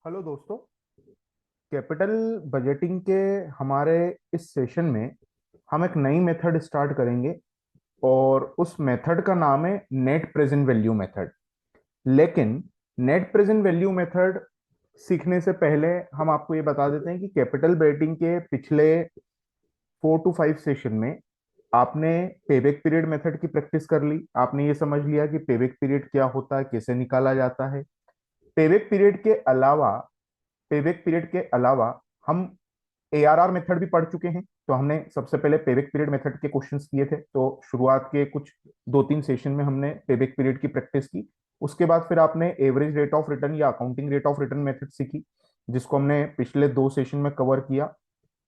Hello दोस्तों। Capital budgeting के हमारे इस सेशन में हम एक नई मेथड स्टार्ट करेंगे और उस मेथड का नाम है नेट प्रेजेंट वैल्यू मेथड। लेकिन नेट प्रेजेंट वैल्यू मेथड सीखने से पहले हम आपको ये बता देते हैं कि कैपिटल बजटिंग के पिछले 4 to 5 सेशन में आपने पेबैक पीरियड मेथड की प्रैक्टिस कर ली। आपने ये समझ लिया कि पेबैक पीरियड क्या होता है, कैसे निकाला जाता है। पेबैक पीरियड के अलावा पेबैक पीरियड के अलावा हम एआरआर मेथड भी पढ़ चुके हैं। तो हमने सबसे पहले पेबैक पीरियड मेथड के क्वेश्चंस किए थे, तो शुरुआत के कुछ 2-3 सेशन में हमने पेबैक पीरियड की प्रैक्टिस की। उसके बाद फिर आपने एवरेज रेट ऑफ रिटर्न या accounting rate of return method सीखी, जिसको हमने पिछले 2 सेशन में कवर किया।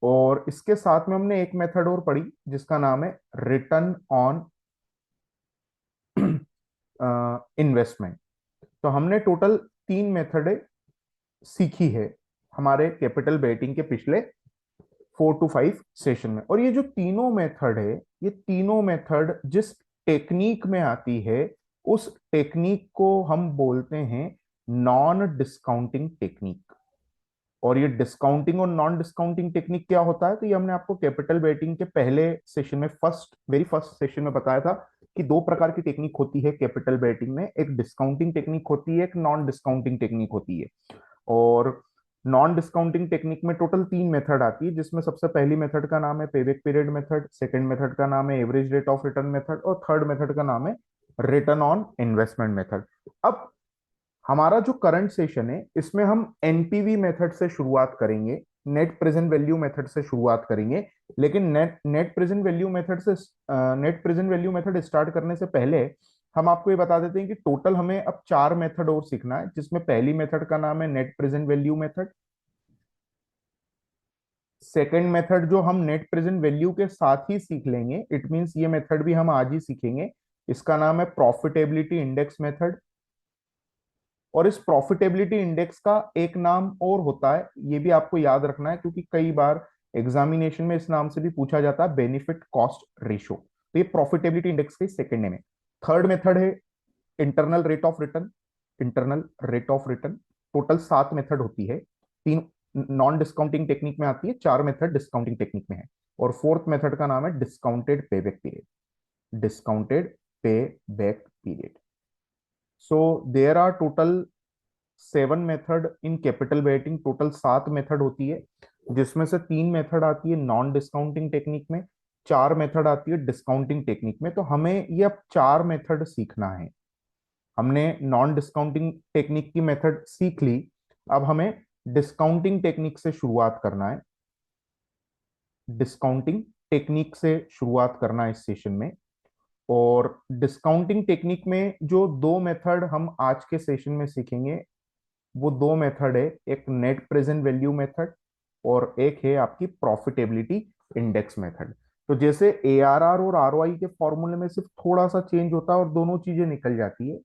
और इसके साथ में हमने एक मेथड और पढ़ी जिसका नाम है रिटर्न ऑन इन्वेस्टमेंट। तो हमने टोटल 3 मेथड सीखी है हमारे कैपिटल बेटिंग के पिछले 4 to 5 सेशन में। और ये जो तीनों मेथड है, ये तीनों मेथड जिस टेक्निक में आती है उस टेक्निक को हम बोलते हैं नॉन डिस्काउंटिंग टेक्निक। और ये डिस्काउंटिंग और नॉन डिस्काउंटिंग टेक्निक क्या होता है, तो ये हमने आपको कैपिटल बेटिंग के पहले सेशन में वेरी फर्स्ट सेशन में बताया था कि 2 प्रकार की टेक्निक होती है कैपिटल बेटिंग में। एक डिस्काउंटिंग टेक्निक होती है, एक नॉन डिस्काउंटिंग टेक्निक होती है। और नॉन डिस्काउंटिंग टेक्निक में टोटल 3 मेथड आती है, जिसमें सबसे पहली मेथड का नाम है payback period method, second method का नाम है average rate of return method और थर्ड मेथड का नाम है रिटर्न ऑन इन्वेस्टमेंट मेथड। अब हमारा जो करंट सेशन है इसमें हम एनपीवी मेथड से शुरुआत करेंगे, नेट प्रेजेंट वैल्यू मेथड से शुरुआत करेंगे। लेकिन net present value method start करने से पहले हम आपको ये बता देते हैं कि टोटल हमें अब 4 मेथड और सीखना है, जिसमें पहली मेथड का नाम है net present value method. Second method जो हम नेट प्रेजेंट वैल्यू के साथ ही सीख लेंगे, इट मींस ये मेथड भी हम आज ही सीखेंगे, इसका नाम है प्रॉफिटेबिलिटी इंडेक्स मेथड। और इस प्रॉफिटेबिलिटी इंडेक्स का एक नाम और होता है, ये भी आपको याद रखना है क्योंकि कई बार एग्जामिनेशन में इस नाम से भी पूछा जाता है, बेनिफिट कॉस्ट रेशियो। तो ये प्रॉफिटेबिलिटी इंडेक्स के सेकंड नेम है। थर्ड मेथड है internal rate of return. Internal rate of return total 7 method होती है, 3 नॉन डिस्काउंटिंग टेक्निक में आती है, 4 मेथड डिस्काउंटिंग टेक्निक में है। और फोर्थ मेथड का नाम है discounted payback period. Discounted pay back period. So there are total 7 method in capital budgeting. Total 7 method होती है, जिसमें से 3 मेथड आती है नॉन डिस्काउंटिंग टेक्निक में, 4 मेथड आती है डिस्काउंटिंग टेक्निक में। तो हमें ये अब 4 मेथड सीखना है। हमने नॉन डिस्काउंटिंग टेक्निक की मेथड सीख ली, अब हमें डिस्काउंटिंग टेक्निक से शुरुआत करना है। डिस्काउंटिंग टेक्निक से शुरुआत करना है इस सेशन में। और डिस्काउंटिंग टेक्निक में जो 2 मेथड हम आज के सेशन में सीखेंगे, वो 2 मेथड है, एक नेट प्रेजेंट वैल्यू मेथड और एक है आपकी प्रॉफिटेबिलिटी इंडेक्स मेथड। तो जैसे एआरआर और आरओआई के फॉर्मूले में सिर्फ थोड़ा सा चेंज होता है और दोनों चीजें निकल जाती है,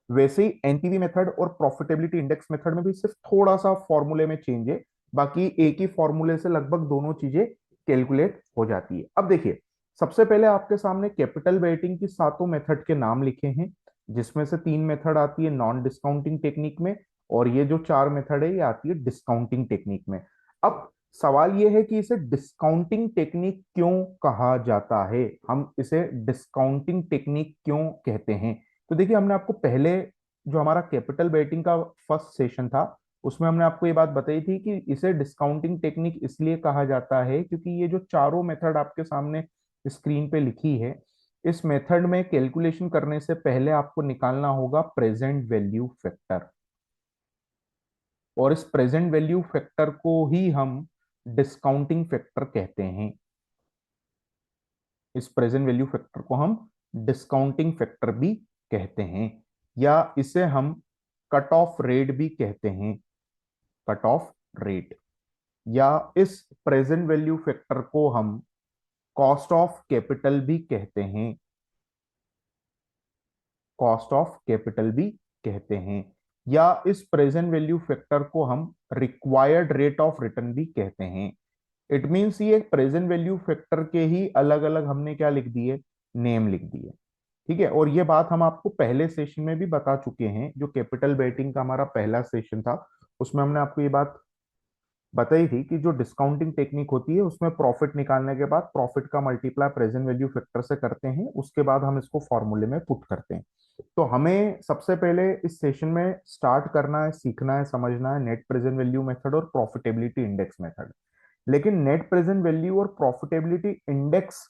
वैसे ही एनपीवी मेथड और प्रॉफिटेबिलिटी इंडेक्स मेथड में भी सिर्फ थोड़ा सा फॉर्मूले में चेंज है, बाकी एक ही फॉर्मूले से लगभग दोनों चीजें कैलकुलेट हो जाती है। अब देखिए, सबसे पहले आपके सामने कैपिटल वेटिंग की 7 मेथड के नाम लिखे हैं, जिसमें से 3 मेथड आती है नॉन डिस्काउंटिंग टेक्निक में और ये जो 4 मेथड है ये आती है डिस्काउंटिंग टेक्निक में। अब सवाल ये है कि इसे डिस्काउंटिंग टेक्निक क्यों कहा जाता है, हम इसे डिस्काउंटिंग टेक्निक क्यों कहते हैं। तो देखिए, हमने आपको पहले जो हमारा कैपिटल बेटिंग का फर्स्ट सेशन था उसमें हमने आपको ये बात बताई थी कि इसे डिस्काउंटिंग टेक्निक इसलिए कहा जाता है क्योंकि ये जो चारों मेथड आपके सामने स्क्रीन पे लिखी है, इस मेथड में कैलकुलेशन करने से पहले आपको निकालना होगा प्रेजेंट वैल्यू फैक्टर। और इस प्रेजेंट वैल्यू फैक्टर को ही हम डिस्काउंटिंग फैक्टर कहते हैं। इस प्रेजेंट वैल्यू फैक्टर को हम डिस्काउंटिंग फैक्टर भी कहते हैं, या इसे हम कट ऑफ रेट भी कहते हैं। कट ऑफ रेट, या इस प्रेजेंट वैल्यू फैक्टर को हम कॉस्ट ऑफ कैपिटल भी कहते हैं। कॉस्ट ऑफ कैपिटल भी कहते हैं, या इस प्रेजेंट वैल्यू फैक्टर को हम रिक्वायर्ड रेट ऑफ रिटर्न भी कहते हैं। इट मींस ये प्रेजेंट वैल्यू फैक्टर के ही अलग अलग हमने क्या लिख दिए, नेम लिख दिए। ठीक है, और ये बात हम आपको पहले सेशन में भी बता चुके हैं, जो कैपिटल बेटिंग का हमारा पहला सेशन था उसमें हमने आपको ये बात बताई थी कि जो डिस्काउंटिंग टेक्निक होती है उसमें प्रॉफिट निकालने के बाद प्रॉफिट का मल्टीप्लाई प्रेजेंट वैल्यू फैक्टर से करते हैं, उसके बाद हम इसको फॉर्मूले में पुट करते हैं। तो हमें सबसे पहले इस सेशन में स्टार्ट करना है, सीखना है, समझना है नेट प्रेजेंट वैल्यू मेथड और प्रॉफिटेबिलिटी इंडेक्स मेथड। लेकिन नेट प्रेजेंट वैल्यू और प्रॉफिटेबिलिटी इंडेक्स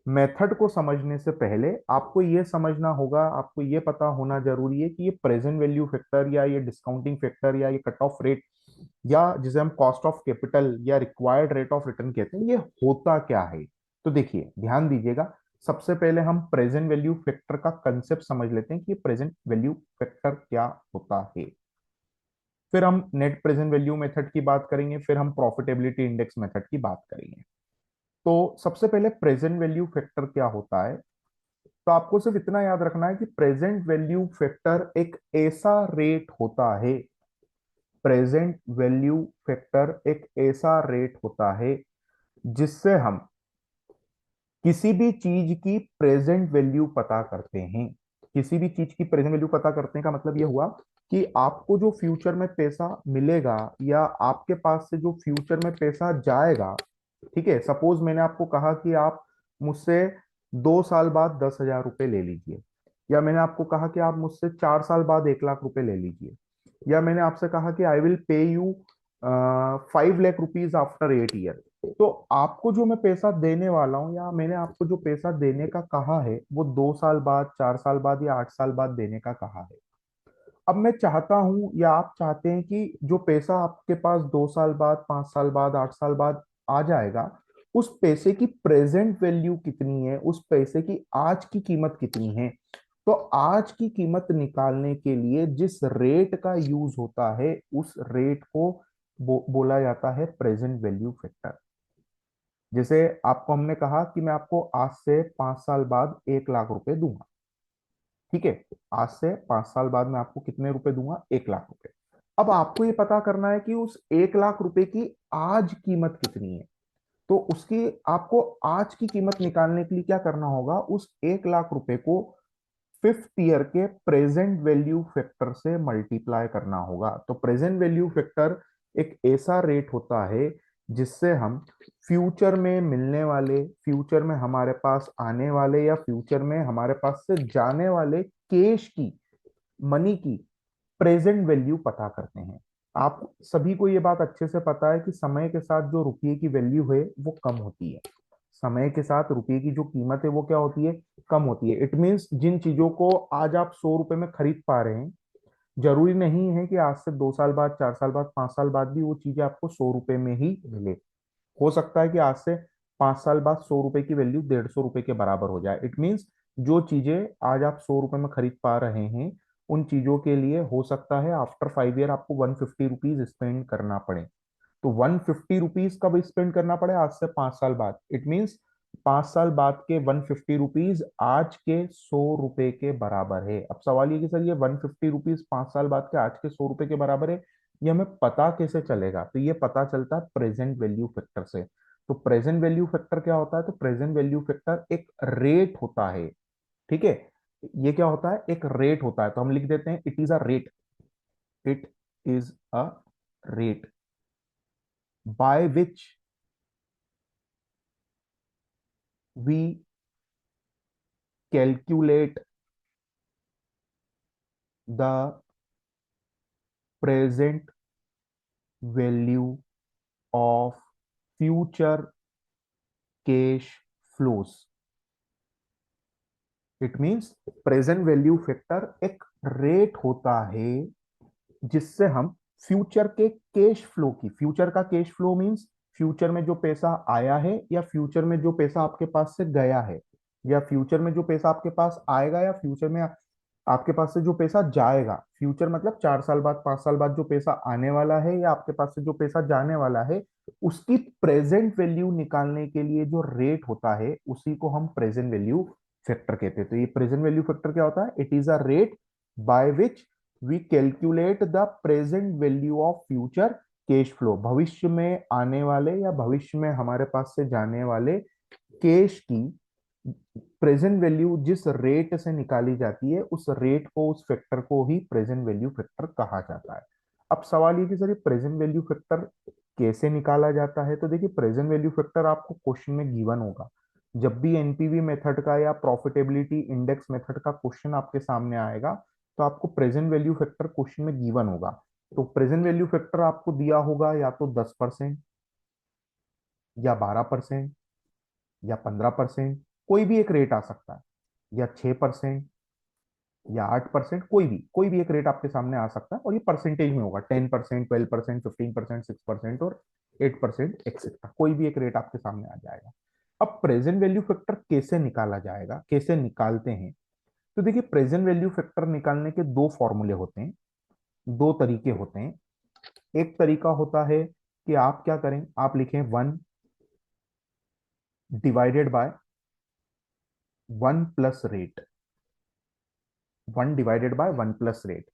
मेथड को समझने से पहले आपको ये समझना होगा, आपको ये पता होना जरूरी है कि ये प्रेजेंट वैल्यू फैक्टर या ये डिस्काउंटिंग फैक्टर या ये कट ऑफ रेट या जिसे हम कॉस्ट ऑफ कैपिटल या रिक्वायर्ड रेट ऑफ रिटर्न कहते हैं, ये होता क्या है। तो देखिए ध्यान दीजिएगा, सबसे पहले हम प्रेजेंट वैल्यू फैक्टर का कंसेप्ट समझ लेते हैं कि प्रेजेंट वैल्यू फैक्टर क्या होता है। फिर हम नेट प्रेजेंट वैल्यू मेथड की बात करेंगे, फिर हम प्रॉफिटेबिलिटी इंडेक्स मेथड की बात करेंगे। तो सबसे पहले प्रेजेंट वैल्यू फैक्टर क्या होता है। तो आपको सिर्फ इतना याद रखना है कि प्रेजेंट वैल्यू फैक्टर एक ऐसा रेट होता है, प्रेजेंट वैल्यू फैक्टर एक ऐसा रेट होता है जिससे हम किसी भी चीज की प्रेजेंट वैल्यू पता करते हैं। किसी भी चीज की प्रेजेंट वैल्यू पता करने का मतलब यह हुआ कि आपको जो फ्यूचर में पैसा मिलेगा या आपके पास से जो फ्यूचर में पैसा जाएगा, ठीक है, सपोज मैंने आपको कहा कि आप मुझसे 2 साल बाद 10,000 रुपये ले लीजिए, या मैंने आपको कहा कि आप मुझसे 4 साल बाद 1 लाख रुपए ले लीजिए, या मैंने आपसे कहा कि I will pay you 5 lakh rupees after 8 year. तो आपको जो मैं पैसा देने वाला हूं या मैंने आपको जो पैसा देने का कहा है वो 2 साल बाद, 4 साल बाद या 8 साल बाद देने का कहा है। अब मैं चाहता हूं या आप चाहते हैं कि जो पैसा आपके पास 2 साल बाद, 5 साल बाद, 8 साल बाद आ जाएगा, उस पैसे की प्रेजेंट वैल्यू कितनी है, उस पैसे की आज की कीमत कितनी है। तो आज की कीमत निकालने के लिए जिस रेट का यूज होता है उस रेट को बोला जाता है प्रेजेंट वैल्यू फैक्टर। जैसे आपको हमने कहा कि मैं आपको आज से 5 साल बाद 1 लाख रुपए दूंगा, ठीक है, आज से 5 साल बाद मैं आपको कितने रुपए दूंगा, 1 लाख रुपए। अब आपको ये पता करना है कि उस 1 लाख रुपए की आज कीमत कितनी है। तो उसकी आपको आज की कीमत निकालने के लिए क्या करना होगा, उस 1 लाख रुपए को फिफ्थ ईयर के प्रेजेंट वैल्यू फैक्टर से मल्टीप्लाई करना होगा। तो प्रेजेंट वैल्यू फैक्टर एक ऐसा रेट होता है जिससे हम फ्यूचर में मिलने वाले, फ्यूचर में हमारे पास आने वाले या फ्यूचर में हमारे पास से जाने वाले कैश की, मनी की प्रेजेंट वैल्यू पता करते हैं। आप सभी को ये बात अच्छे से पता है कि समय के साथ जो रुपये की वैल्यू है वो कम होती है। समय के साथ रुपये की जो कीमत है वो क्या होती है, कम होती है। इट मीन्स जिन चीजों को आज आप 100 रुपए में खरीद पा रहे हैं, जरूरी नहीं है कि आज से 2 साल बाद, 4 साल बाद, 5 साल बाद भी वो चीजें आपको 100 रुपए में ही मिले। हो सकता है कि आज से 5 साल बाद 100 रुपए की वैल्यू 150 रुपए के बराबर हो जाए। इट मीन्स जो चीजें आज आप 100 रुपए में खरीद पा रहे हैं उन चीजों के लिए हो सकता है आफ्टर 5 ईयर आपको 150 रुपीज स्पेंड करना पड़े। तो 150 रुपीज कब स्पेंड करना पड़े, आज से 5 साल बाद। इट मीन्स 5 साल बाद के 150 रुपीज आज के 100 रुपए के बराबर है। अब सवाल ये कि सर ये 150 रुपीज 5 साल बाद के आज के 100 रुपए के बराबर है, ये हमें पता कैसे चलेगा। तो ये पता चलता है प्रेजेंट वैल्यू फैक्टर से। तो प्रेजेंट वैल्यू फैक्टर क्या होता है, तो प्रेजेंट वैल्यू फैक्टर एक रेट होता है, ठीक है। ये क्या होता है, एक रेट होता है। तो हम लिख देते हैं it is a rate, it is a rate by which we calculate the present value of future cash flows. It means present value factor एक रेट होता है जिससे हम फ्यूचर के कैश फ्लो की, फ्यूचर का कैश फ्लो मीन्स फ्यूचर में जो पैसा आया है या फ्यूचर में जो पैसा आपके पास से गया है, या फ्यूचर में जो पैसा आपके पास आएगा या फ्यूचर में आपके पास से जो पैसा जाएगा। फ्यूचर मतलब 4 साल बाद, 5 साल बाद जो पैसा आने वाला है या आपके पास से जो पैसा जाने वाला है, उसकी प्रेजेंट वैल्यू निकालने के लिए जो रेट होता है उसी को हम प्रेजेंट वैल्यू फैक्टर कहते हैं। तो ये प्रेजेंट वैल्यू फैक्टर क्या होता है, it is a rate by which we calculate the present value of future cash flow. भविष्य में आने वाले या भविष्य में हमारे पास से जाने वाले कैश की प्रेजेंट वैल्यू जिस रेट से निकाली जाती है उस रेट को, उस फैक्टर को ही प्रेजेंट वैल्यू फैक्टर कहा जाता है। अब सवाल ये कि सर ये प्रेजेंट वैल्यू फैक्टर कैसे निकाला जाता है? तो देखिए, प्रेजेंट वैल्यू फैक्टर आपको क्वेश्चन में गिवन होगा। जब भी एनपीवी मेथड का या प्रॉफिटेबिलिटी इंडेक्स मेथड का क्वेश्चन आपके सामने आएगा, तो आपको प्रेजेंट वैल्यू फैक्टर क्वेश्चन में गिवन होगा। तो प्रेजेंट वैल्यू फैक्टर आपको दिया होगा या तो 10% या 12% या 15%, कोई भी एक रेट आ सकता है, या 6% या 8%, कोई भी एक रेट आपके सामने आ सकता है, और ये परसेंटेज में होगा, 10%, 12%, 15%, 6% और 8%, एक्सेट्रा, कोई भी एक रेट आपके सामने आ जाएगा। अब प्रेजेंट वैल्यू फैक्टर कैसे निकाला जाएगा, कैसे निकालते हैं? तो देखिए, प्रेजेंट वैल्यू फैक्टर निकालने के दो फॉर्मूले होते हैं, दो तरीके होते हैं। एक तरीका होता है कि आप क्या करें, आप लिखें 1 divided bye 1 plus rate, 1 divided bye 1 plus rate,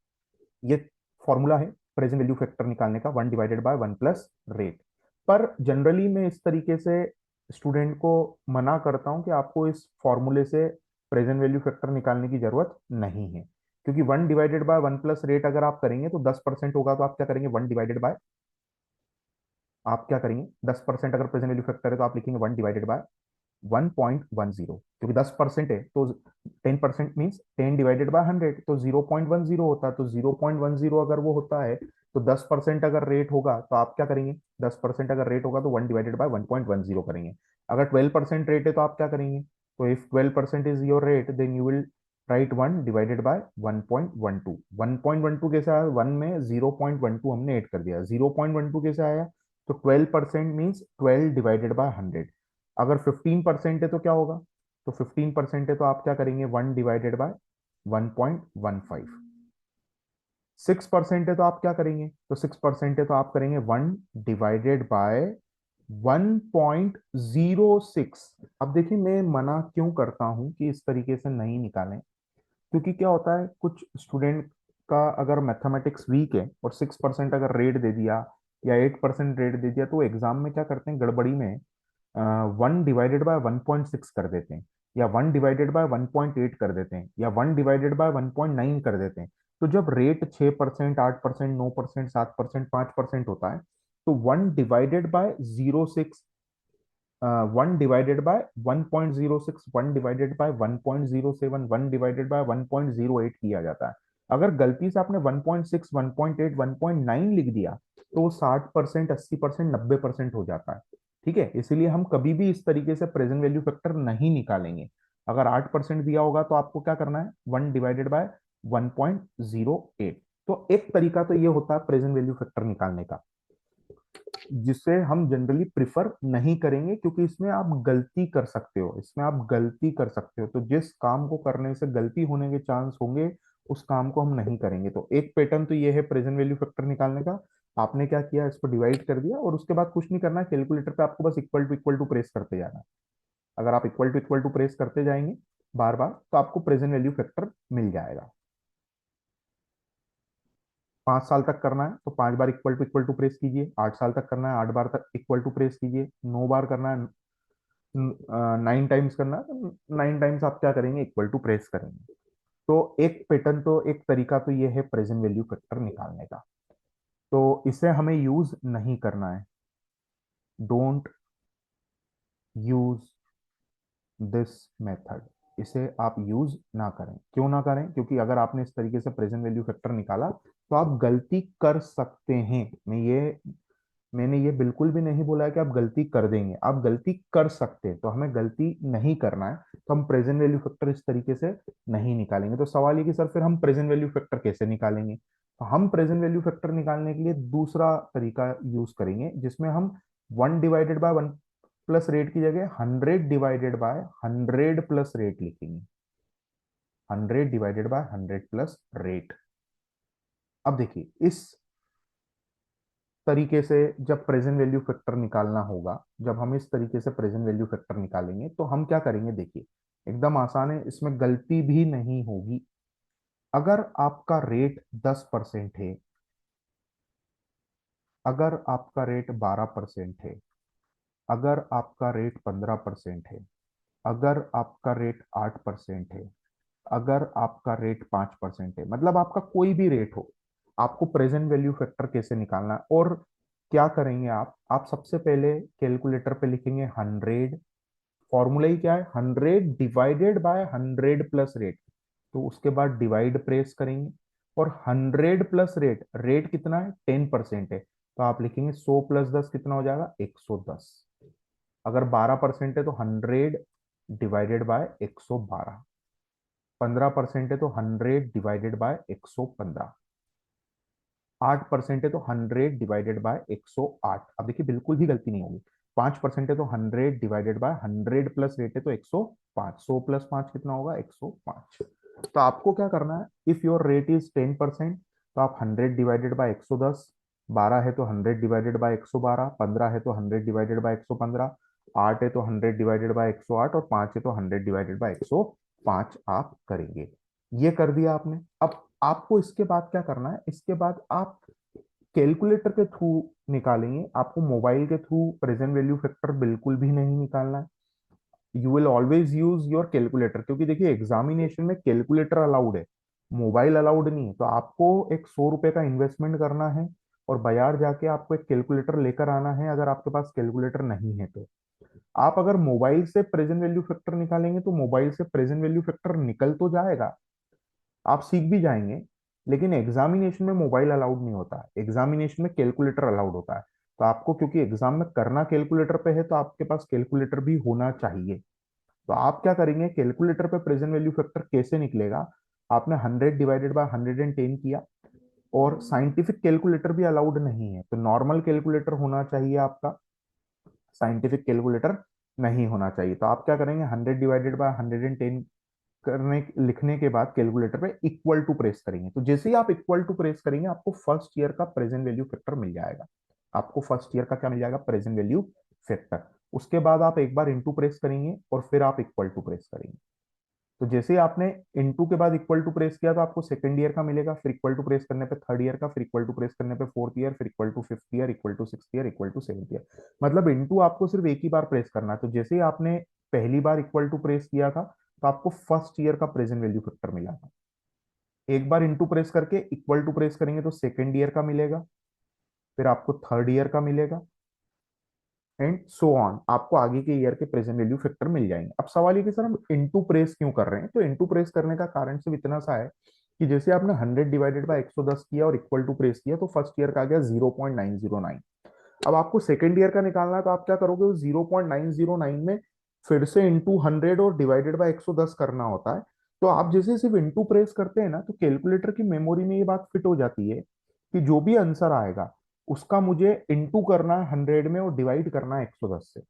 ये फॉर्मूला है प्रेजेंट वैल्यू फैक्टर निकालने का, 1 डिवाइडेड बाय 1 प्लस रेट। पर जनरली मैं इस तरीके से स्टूडेंट को मना करता हूं कि आपको इस फॉर्मूले से प्रेजेंट वैल्यू फैक्टर निकालने की जरूरत नहीं है, क्योंकि 1 डिवाइडेड बाय 1 प्लस रेट अगर आप करेंगे तो 10% होगा, तो आप क्या करेंगे, आप क्या करेंगे, 10% अगर प्रेजेंट वैल्यू फैक्टर है तो आप लिखेंगे 1 डिवाइडेड बाय 1.10, क्योंकि 10% है तो 10% मीन्स 10 डिवाइडेड बाय 100, तो 0.10 होता है। तो 0.10 अगर वो होता है, तो 10% अगर रेट होगा तो आप क्या करेंगे, 10% अगर रेट होगा तो 1 डिवाइडेड बाय 1.10 करेंगे। अगर 12% रेट है तो आप क्या करेंगे, तो if 12% is your rate, then you will write 1 divided by 1.12। 1.12 कैसे आया, वन में 0.12 हमने ऐड कर दिया, 0.12 कैसे आया, तो 12% मीन्स 12 डिवाइडेड बाय 100। अगर 15% है तो क्या होगा, तो 15% है तो आप क्या करेंगे, 1 डिवाइडेड बाय 1.15। 6% है तो आप क्या करेंगे, तो 6% है तो आप करेंगे 1 डिवाइडेड बाय 1.06। अब देखिए, मैं मना क्यों करता हूं कि इस तरीके से नहीं निकालें, क्योंकि क्या होता है, कुछ स्टूडेंट का अगर मैथमेटिक्स वीक है और 6% अगर रेट दे दिया या 8% रेट दे दिया, तो एग्जाम में क्या करते हैं गड़बड़ी में, 1 डिवाइडेड बाय 1.6 कर देते हैं, या 1 डिवाइडेड बाय 1.8 कर देते हैं, या 1 डिवाइडेड बाय 1.9 कर देते हैं। तो जब रेट 6%, 8%, 9%, 7%, 5% होता है, तो 1 divided bye 0.6, 1 divided bye 1.06, 1 divided bye 1.07, 1 divided bye 1.08 किया जाता है। अगर गलती से आपने 1.6, 1.8, 1.9 लिख दिया, तो वो 60%, 80%, 90% हो जाता है। ठीक है, इसीलिए हम कभी भी इस तरीके से प्रेजेंट वैल्यू फैक्टर नहीं निकालेंगे। अगर 8% दिया होगा तो आपको क्या करना है, 1 डिवाइडेड बाय 1.08। तो एक तरीका तो ये होता है प्रेजेंट वैल्यू फैक्टर निकालने का, जिसे हम जनरली प्रिफर नहीं करेंगे, क्योंकि इसमें आप गलती कर सकते हो, इसमें आप गलती कर सकते हो। तो जिस काम को करने से गलती होने के चांस होंगे, उस काम को हम नहीं करेंगे। तो एक पैटर्न तो ये है प्रेजेंट वैल्यू फैक्टर निकालने का। आपने क्या किया, इसको डिवाइड कर दिया और उसके बाद कुछ नहीं करना है, कैलकुलेटर पे आपको बस इक्वल टू प्रेस करते जाना है। अगर आप इक्वल टू प्रेस करते जाएंगे बार बार, तो आपको प्रेजेंट वैल्यू फैक्टर मिल जाएगा। 5 साल तक करना है तो 5 बार इक्वल टू प्रेस कीजिए, 8 साल तक करना है 8 बार तक इक्वल टू प्रेस कीजिए, 9 बार करना है, 9 टाइम्स करना है तो 9 टाइम्स आप क्या करेंगे, इक्वल टू प्रेस करेंगे। तो एक पैटर्न, तो एक तरीका तो ये है प्रेजेंट वैल्यू फैक्टर निकालने का। तो इसे हमें यूज नहीं करना है, डोंट यूज दिस मेथड। इसे आप यूज ना करें। क्यों ना करें, क्योंकि अगर आपने इस तरीके से प्रेजेंट वैल्यू फैक्टर निकाला तो आप गलती कर सकते हैं। मैंने ये बिल्कुल भी नहीं बोला है कि आप गलती कर देंगे, आप गलती कर सकते हैं, तो हमें गलती नहीं करना है। तो हम प्रेजेंट वैल्यू फैक्टर इस तरीके से नहीं निकालेंगे। तो सवाल ये कि सर फिर हम प्रेजेंट वैल्यू फैक्टर कैसे निकालेंगे? तो हम प्रेजेंट वैल्यू फैक्टर निकालने के लिए दूसरा तरीका यूज करेंगे, जिसमें हम 1 डिवाइडेड बाय 1 प्लस रेट की जगह 100 डिवाइडेड बाय 100 प्लस रेट लिखेंगे, 100 डिवाइडेड बाय 100 प्लस रेट। अब देखिए, इस तरीके से जब प्रेजेंट वैल्यू फैक्टर निकालना होगा, जब हम इस तरीके से प्रेजेंट वैल्यू फैक्टर निकालेंगे, तो हम क्या करेंगे, देखिए एकदम आसान है, इसमें गलती भी नहीं होगी। अगर आपका रेट 10% है, अगर आपका रेट 12% है, अगर आपका रेट 15% है, अगर आपका रेट 8% है, अगर आपका रेट 5% है, मतलब आपका कोई भी रेट हो, आपको प्रेजेंट वैल्यू फैक्टर कैसे निकालना है और क्या करेंगे आप सबसे पहले कैलकुलेटर पे लिखेंगे 100। फॉर्मूला ही क्या है, 100 डिवाइडेड बाय 100 प्लस रेट। तो उसके बाद डिवाइड प्रेस करेंगे और 100 प्लस रेट, रेट कितना है 10% है, तो आप लिखेंगे 100 प्लस 10 कितना हो जाएगा 110। अगर 12% है तो 100 डिवाइडेड बाय 112। 15% है तो 100 डिवाइडेड बाय 115। 8% है तो 100 डिवाइडेड बाय 108। अब देखिए बिल्कुल भी गलती नहीं होगी। 5% है तो 100 डिवाइडेड बाय 100 प्लस रेट है तो 105। 100 प्लस 5 कितना होगा 105। तो आपको क्या करना है, इफ योर रेट इज 10% तो आप 100 डिवाइडेड बाय 110। 12 है तो 100 डिवाइडेड बाय 112। 15 है तो 100 डिवाइडेड बाय 115। 8 है तो 100 डिवाइडेड बाय 108 और 5 है तो 100 डिवाइडेड बाय 105 आप करेंगे। ये कर दिया आपने। अब आपको इसके बाद क्या करना है, इसके बाद आप कैलकुलेटर के थ्रू निकालेंगे। आपको मोबाइल के थ्रू प्रेजेंट वैल्यू फैक्टर बिल्कुल भी नहीं निकालना है। You will always use your calculator, क्योंकि देखिए एग्जामिनेशन में कैलकुलेटर अलाउड है, मोबाइल अलाउड नहीं है। तो आपको एक 100 रुपए का इन्वेस्टमेंट करना है और बाजार जाके आपको एक कैलकुलेटर लेकर आना है, अगर आपके पास कैलकुलेटर नहीं है तो। आप अगर मोबाइल से प्रेजेंट वैल्यू फैक्टर निकालेंगे तो मोबाइल से प्रेजेंट वैल्यू फैक्टर निकल तो जाएगा, आप सीख भी जाएंगे, लेकिन एग्जामिनेशन में मोबाइल अलाउड नहीं होता है, एग्जामिनेशन में कैलकुलेटर अलाउड होता है। तो आपको क्योंकि एग्जाम में करना कैलकुलेटर पे है तो आपके पास कैलकुलेटर भी होना चाहिए। तो आप क्या करेंगे, कैलकुलेटर पे प्रेजेंट वैल्यू फैक्टर कैसे निकलेगा, आपने 100 डिवाइडेड बाय 110 किया और साइंटिफिक कैलकुलेटर भी अलाउड नहीं है, तो नॉर्मल कैलकुलेटर होना चाहिए आपका, साइंटिफिक कैलकुलेटर नहीं होना चाहिए। तो आप क्या करेंगे, 100 डिवाइडेड बाय 110 करने लिखने के बाद कैलकुलेटर पे इक्वल टू प्रेस करेंगे। तो जैसे ही आप इक्वल टू प्रेस करेंगे आपको फर्स्ट ईयर का प्रेजेंट वैल्यू फैक्टर मिल जाएगा। आपको फर्स्ट ईयर का क्या मिल जाएगा, प्रेजेंट वैल्यू फैक्टर। उसके बाद आप एक बार इंटू प्रेस करेंगे और फिर आप इक्वल टू प्रेस करेंगे। तो जैसे ही आपने इंटू के बाद इक्वल टू प्रेस किया तो आपको सेकंड ईयर का मिलेगा, फिर इक्वल टू प्रेस करने पे थर्ड ईयर का, फिर इक्वल टू प्रेस करने पे फोर्थ ईयर, फिर equal to fifth year, equal to sixth year, equal to seventh year. मतलब इंटू आपको सिर्फ एक ही बार प्रेस करना है। तो जैसे ही आपने पहली बार इक्वल टू प्रेस किया था तो आपको फर्स्ट ईयर का प्रेजेंट वैल्यू फैक्टर मिला था। एक बार इंटू प्रेस करके इक्वल टू प्रेस करेंगे तो सेकेंड ईयर का मिलेगा, फिर आपको थर्ड ईयर का मिलेगा एंड सो ऑन, आपको आगे के ईयर के प्रेजेंट वैल्यू फैक्टर मिल जाएंगे। अब सवाल ये कि सर हम इनटू प्रेस क्यों कर रहे हैं, तो इनटू प्रेस करने का कारण सिर्फ इतना सा है कि जैसे आपने 100 डिवाइडेड बाय 110 किया और इक्वल टू प्रेस किया तो फर्स्ट ईयर का आ गया 0.909। अब आपको सेकेंड ईयर का निकालना है तो आप क्या करोगे, उस 0.909 में फिर से इंटू 100 और डिवाइडेड बाय 110 करना होता है। तो आप जैसे सिर्फ इंटू प्रेस करते हैं ना तो कैलकुलेटर की मेमोरी में ये बात फिट हो जाती है कि जो भी आंसर आएगा उसका मुझे इंटू करना है 100 में और डिवाइड करना है 110 से।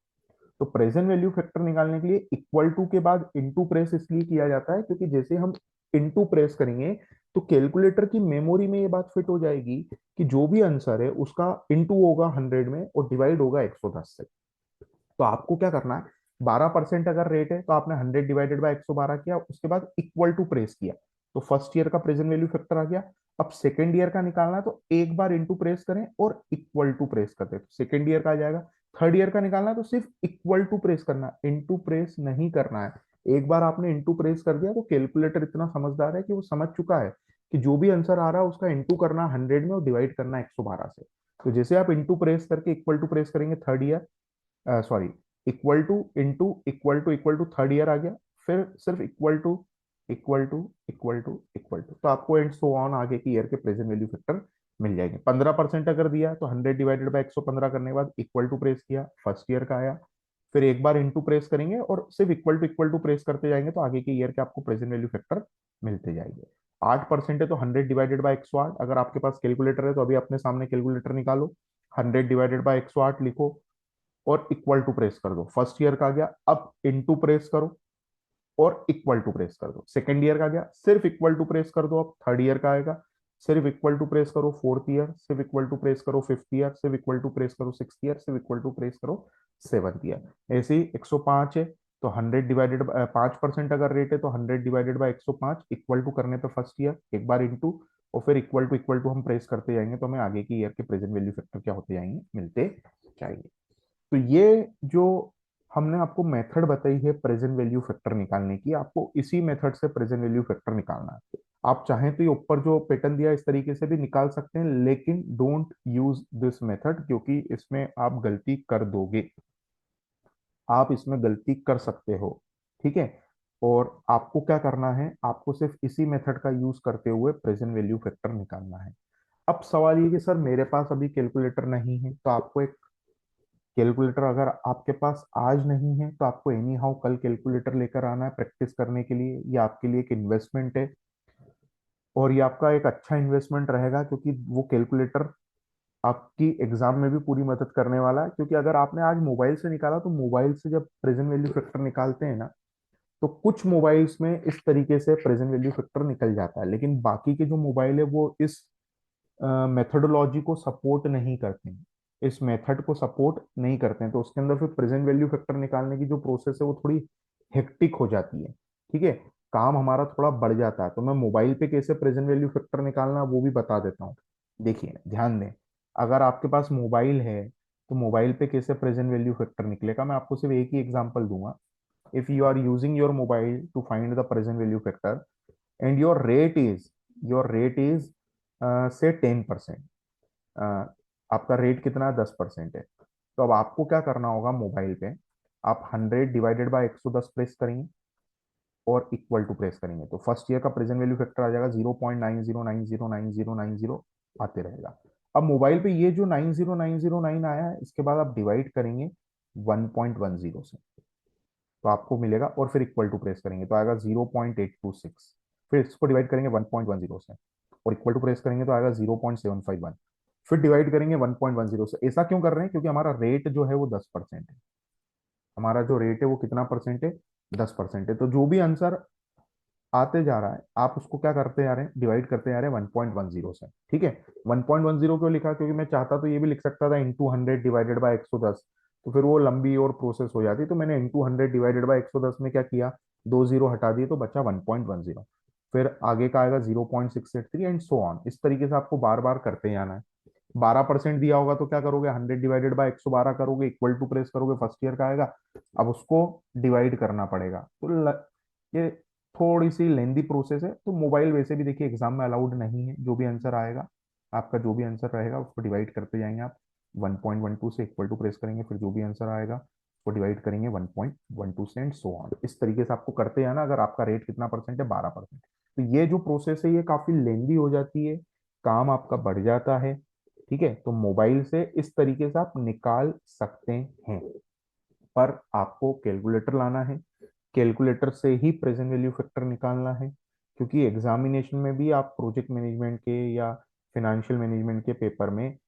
तो प्रेजेंट वैल्यू फैक्टर निकालने के लिए इक्वल टू के बाद इंटू प्रेस इसलिए किया जाता है क्योंकि जैसे हम इंटू प्रेस करेंगे तो कैलकुलेटर की मेमोरी में ये बात फिट हो जाएगी कि जो भी आंसर है उसका इंटू होगा 100 में और डिवाइड होगा 110 से। तो आपको क्या करना है, 12% अगर रेट है तो आपने 100 डिवाइडेड बाय 112 किया, उसके बाद इक्वल टू प्रेस किया तो फर्स्ट ईयर का प्रेजेंट वैल्यू फैक्टर आ गया। अब सेकेंड ईयर का निकालना है तो एक बार इंटू प्रेस करें और इक्वल टू प्रेस करते हैं तो सेकेंड ईयर का आ जाएगा। थर्ड ईयर का निकालना है तो सिर्फ इक्वल टू प्रेस करना है, इंटू प्रेस नहीं करना है। एक बार आपने इंटू प्रेस कर दिया तो कैलकुलेटर इतना समझदार है कि वो समझ चुका है कि जो भी आंसर आ रहा है उसका इंटू करना 100 में और डिवाइड करना 112 से। तो जैसे आप इंटू प्रेस करके इक्वल टू प्रेस करेंगे third year, sorry, equal to into equal to third year आ गया, फिर सिर्फ equal to equal to equal to equal to, तो आपको एंड सो ऑन आगे की ईयर के प्रेजेंट वैल्यू फैक्टर मिल जाएंगे। 15% अगर दिया तो 100 डिवाइडेड बाय 115 करने के बाद इक्वल टू प्रेस किया, फर्स्ट ईयर का आया। फिर एक बार इंटू प्रेस करेंगे और सिर्फ इक्वल टू प्रेस करते जाएंगे तो आगे के ईयर के आपको प्रेजेंट वैल्यू फैक्टर मिलते जाएंगे। 8% है तो 100 डिवाइडेड बाय 108, अगर आपके पास कैलकुलेटर है तो अभी अपने सामने कैलकुलेटर निकालो, 100 डिवाइडेड बाय 108 लिखो और इक्वल टू प्रेस कर दो, फर्स्ट ईयर का आ गया। अब इनटू प्रेस करो और इक्वल टू प्रेस कर दो, सेकेंड ईयर का आ गया, सिर्फ इक्वल टू प्रेस कर दो। अब थर्ड ईयर का आएगा, सिर्फ इक्वल टू प्रेस करो फोर्थ ईयर, सिर्फ इक्वल टू प्रेस करो फिफ्थ ईयर, सिर्फ इक्वल टू प्रेस करो सिक्स ईयर, सिर्फ इक्वल टू प्रेस करो सेवंथ ईयर। ऐसे ही 105 है तो 100 डिवाइडेड 5% अगर रेट है तो 100 डिवाइडेड बाय 105 इक्वल टू करने पे फर्स्ट ईयर एक बार इंटू और फिर इक्वल टू हम प्रेस करते जाएंगे तो हमें आगे की ईयर के प्रेजेंट वैल्यू फैक्टर क्या होते जाएंगे, मिलते जाएंगे। तो ये जो हमने आपको मेथड बताई है प्रेजेंट वैल्यू फैक्टर निकालने की, आपको इसी मेथड से प्रेजेंट वैल्यू फैक्टर निकालना है। आप चाहें तो ये ऊपर जो पैटर्न दिया है इस तरीके से भी निकाल सकते हैं, लेकिन डोंट यूज दिस मेथड, क्योंकि इसमें आप गलती कर दोगे, आप इसमें गलती कर सकते हो। ठीक है, और आपको क्या करना है, आपको सिर्फ इसी मेथड का यूज करते हुए प्रेजेंट वैल्यू फैक्टर निकालना है। अब सवाल ये कि सर मेरे पास अभी कैलकुलेटर नहीं है, तो आपको एक कैलकुलेटर अगर आपके पास आज नहीं है तो आपको एनी हाउ कल कैलकुलेटर लेकर आना है प्रैक्टिस करने के लिए। ये आपके लिए एक इन्वेस्टमेंट है, और ये आपका एक अच्छा इन्वेस्टमेंट रहेगा, क्योंकि वो कैलकुलेटर आपकी एग्जाम में भी पूरी मदद करने वाला है। क्योंकि अगर आपने आज मोबाइल से निकाला, तो मोबाइल से जब प्रेजेंट वैल्यू फैक्टर निकालते हैं ना, तो कुछ मोबाइल्स में इस तरीके से प्रेजेंट वैल्यू फैक्टर निकल जाता है, लेकिन बाकी के जो मोबाइल है वो इस मेथोडोलॉजी को सपोर्ट नहीं करते हैं, इस मेथड को सपोर्ट नहीं करते हैं, तो उसके अंदर फिर प्रेजेंट वैल्यू फैक्टर निकालने की जो प्रोसेस है वो थोड़ी हेक्टिक हो जाती है। ठीक है, काम हमारा थोड़ा बढ़ जाता है। तो मैं मोबाइल पे कैसे प्रेजेंट वैल्यू फैक्टर निकालना वो भी बता देता हूँ। देखिए ध्यान दें, अगर आपके पास मोबाइल है तो मोबाइल पे कैसे प्रेजेंट वैल्यू फैक्टर निकलेगा, मैं आपको सिर्फ एक ही एग्जांपल दूंगा। If you are using your mobile to find the present value factor and your rate is say 10%, आपका रेट कितना 10% है, तो अब आपको क्या करना होगा, मोबाइल पे आप 100 डिवाइडेड बाय 110 प्रेस करेंगे और इक्वल टू प्रेस करेंगे, तो फर्स्ट ईयर का प्रेजेंट वैल्यू फैक्टर आ जाएगा 0.90909090 आते रहेगा। अब मोबाइल पे ये जो 90909 आया है, इसके बाद आप डिवाइड करेंगे 1.10 से, तो आपको मिलेगा, और फिर इक्वल टू प्रेस करेंगे तो आएगा 0.826। फिर इसको डिवाइड करेंगे 1.10 से और इक्वल टू प्रेस करेंगे तो आएगा 0.751। फिर डिवाइड करेंगे 1.10 से। ऐसा क्यों कर रहे हैं, क्योंकि हमारा रेट जो है वो 10% है। हमारा जो रेट है वो कितना परसेंट है, 10% है। तो जो भी आंसर आते जा रहा है आप उसको क्या करते जा रहे हैं, डिवाइड करते जा रहे हैं 1.10 से। ठीक है, 1.10 क्यों लिखा, क्योंकि मैं चाहता तो ये भी लिख सकता था इंटू 100 डिवाइडेड बाय 110, तो फिर वो लंबी और प्रोसेस हो जाती, तो मैंने इंटू 100 डिवाइडेड बाय 110 में क्या किया, दो जीरो हटा दिए तो बचा 1.10। फिर आगे का आएगा 0.683 एंड सो ऑन। इस तरीके से आपको बार बार करते जाना है। 12% दिया होगा तो क्या करोगे, 100 डिवाइडेड बाय 112 करोगे, इक्वल टू प्रेस करोगे, फर्स्ट ईयर का आएगा। अब उसको डिवाइड करना पड़ेगा, तो ये थोड़ी सी लेंदी प्रोसेस है। तो मोबाइल वैसे भी देखिए एग्जाम में अलाउड नहीं है, जो भी आंसर आएगा आपका, जो भी आंसर रहेगा उसको डिवाइड करते जाएंगे आप। 1.12 से इक्वल टू प्रेस करेंगे, फिर जो भी आंसर आएगा उसको डिवाइड करेंगे 1.12 से एंड सो ऑन। इस तरीके से आपको करते जाना। अगर आपका रेट कितना परसेंट है, 12%, तो ये जो प्रोसेस है ये काफी लेंदी हो जाती है, काम आपका बढ़ जाता है। ठीक है, तो मोबाइल से इस तरीके से आप निकाल सकते हैं, पर आपको कैलकुलेटर लाना है, कैलकुलेटर से ही प्रेजेंट वैल्यू फैक्टर निकालना है। क्योंकि एग्जामिनेशन में भी आप प्रोजेक्ट मैनेजमेंट के या फाइनेंशियल मैनेजमेंट के पेपर में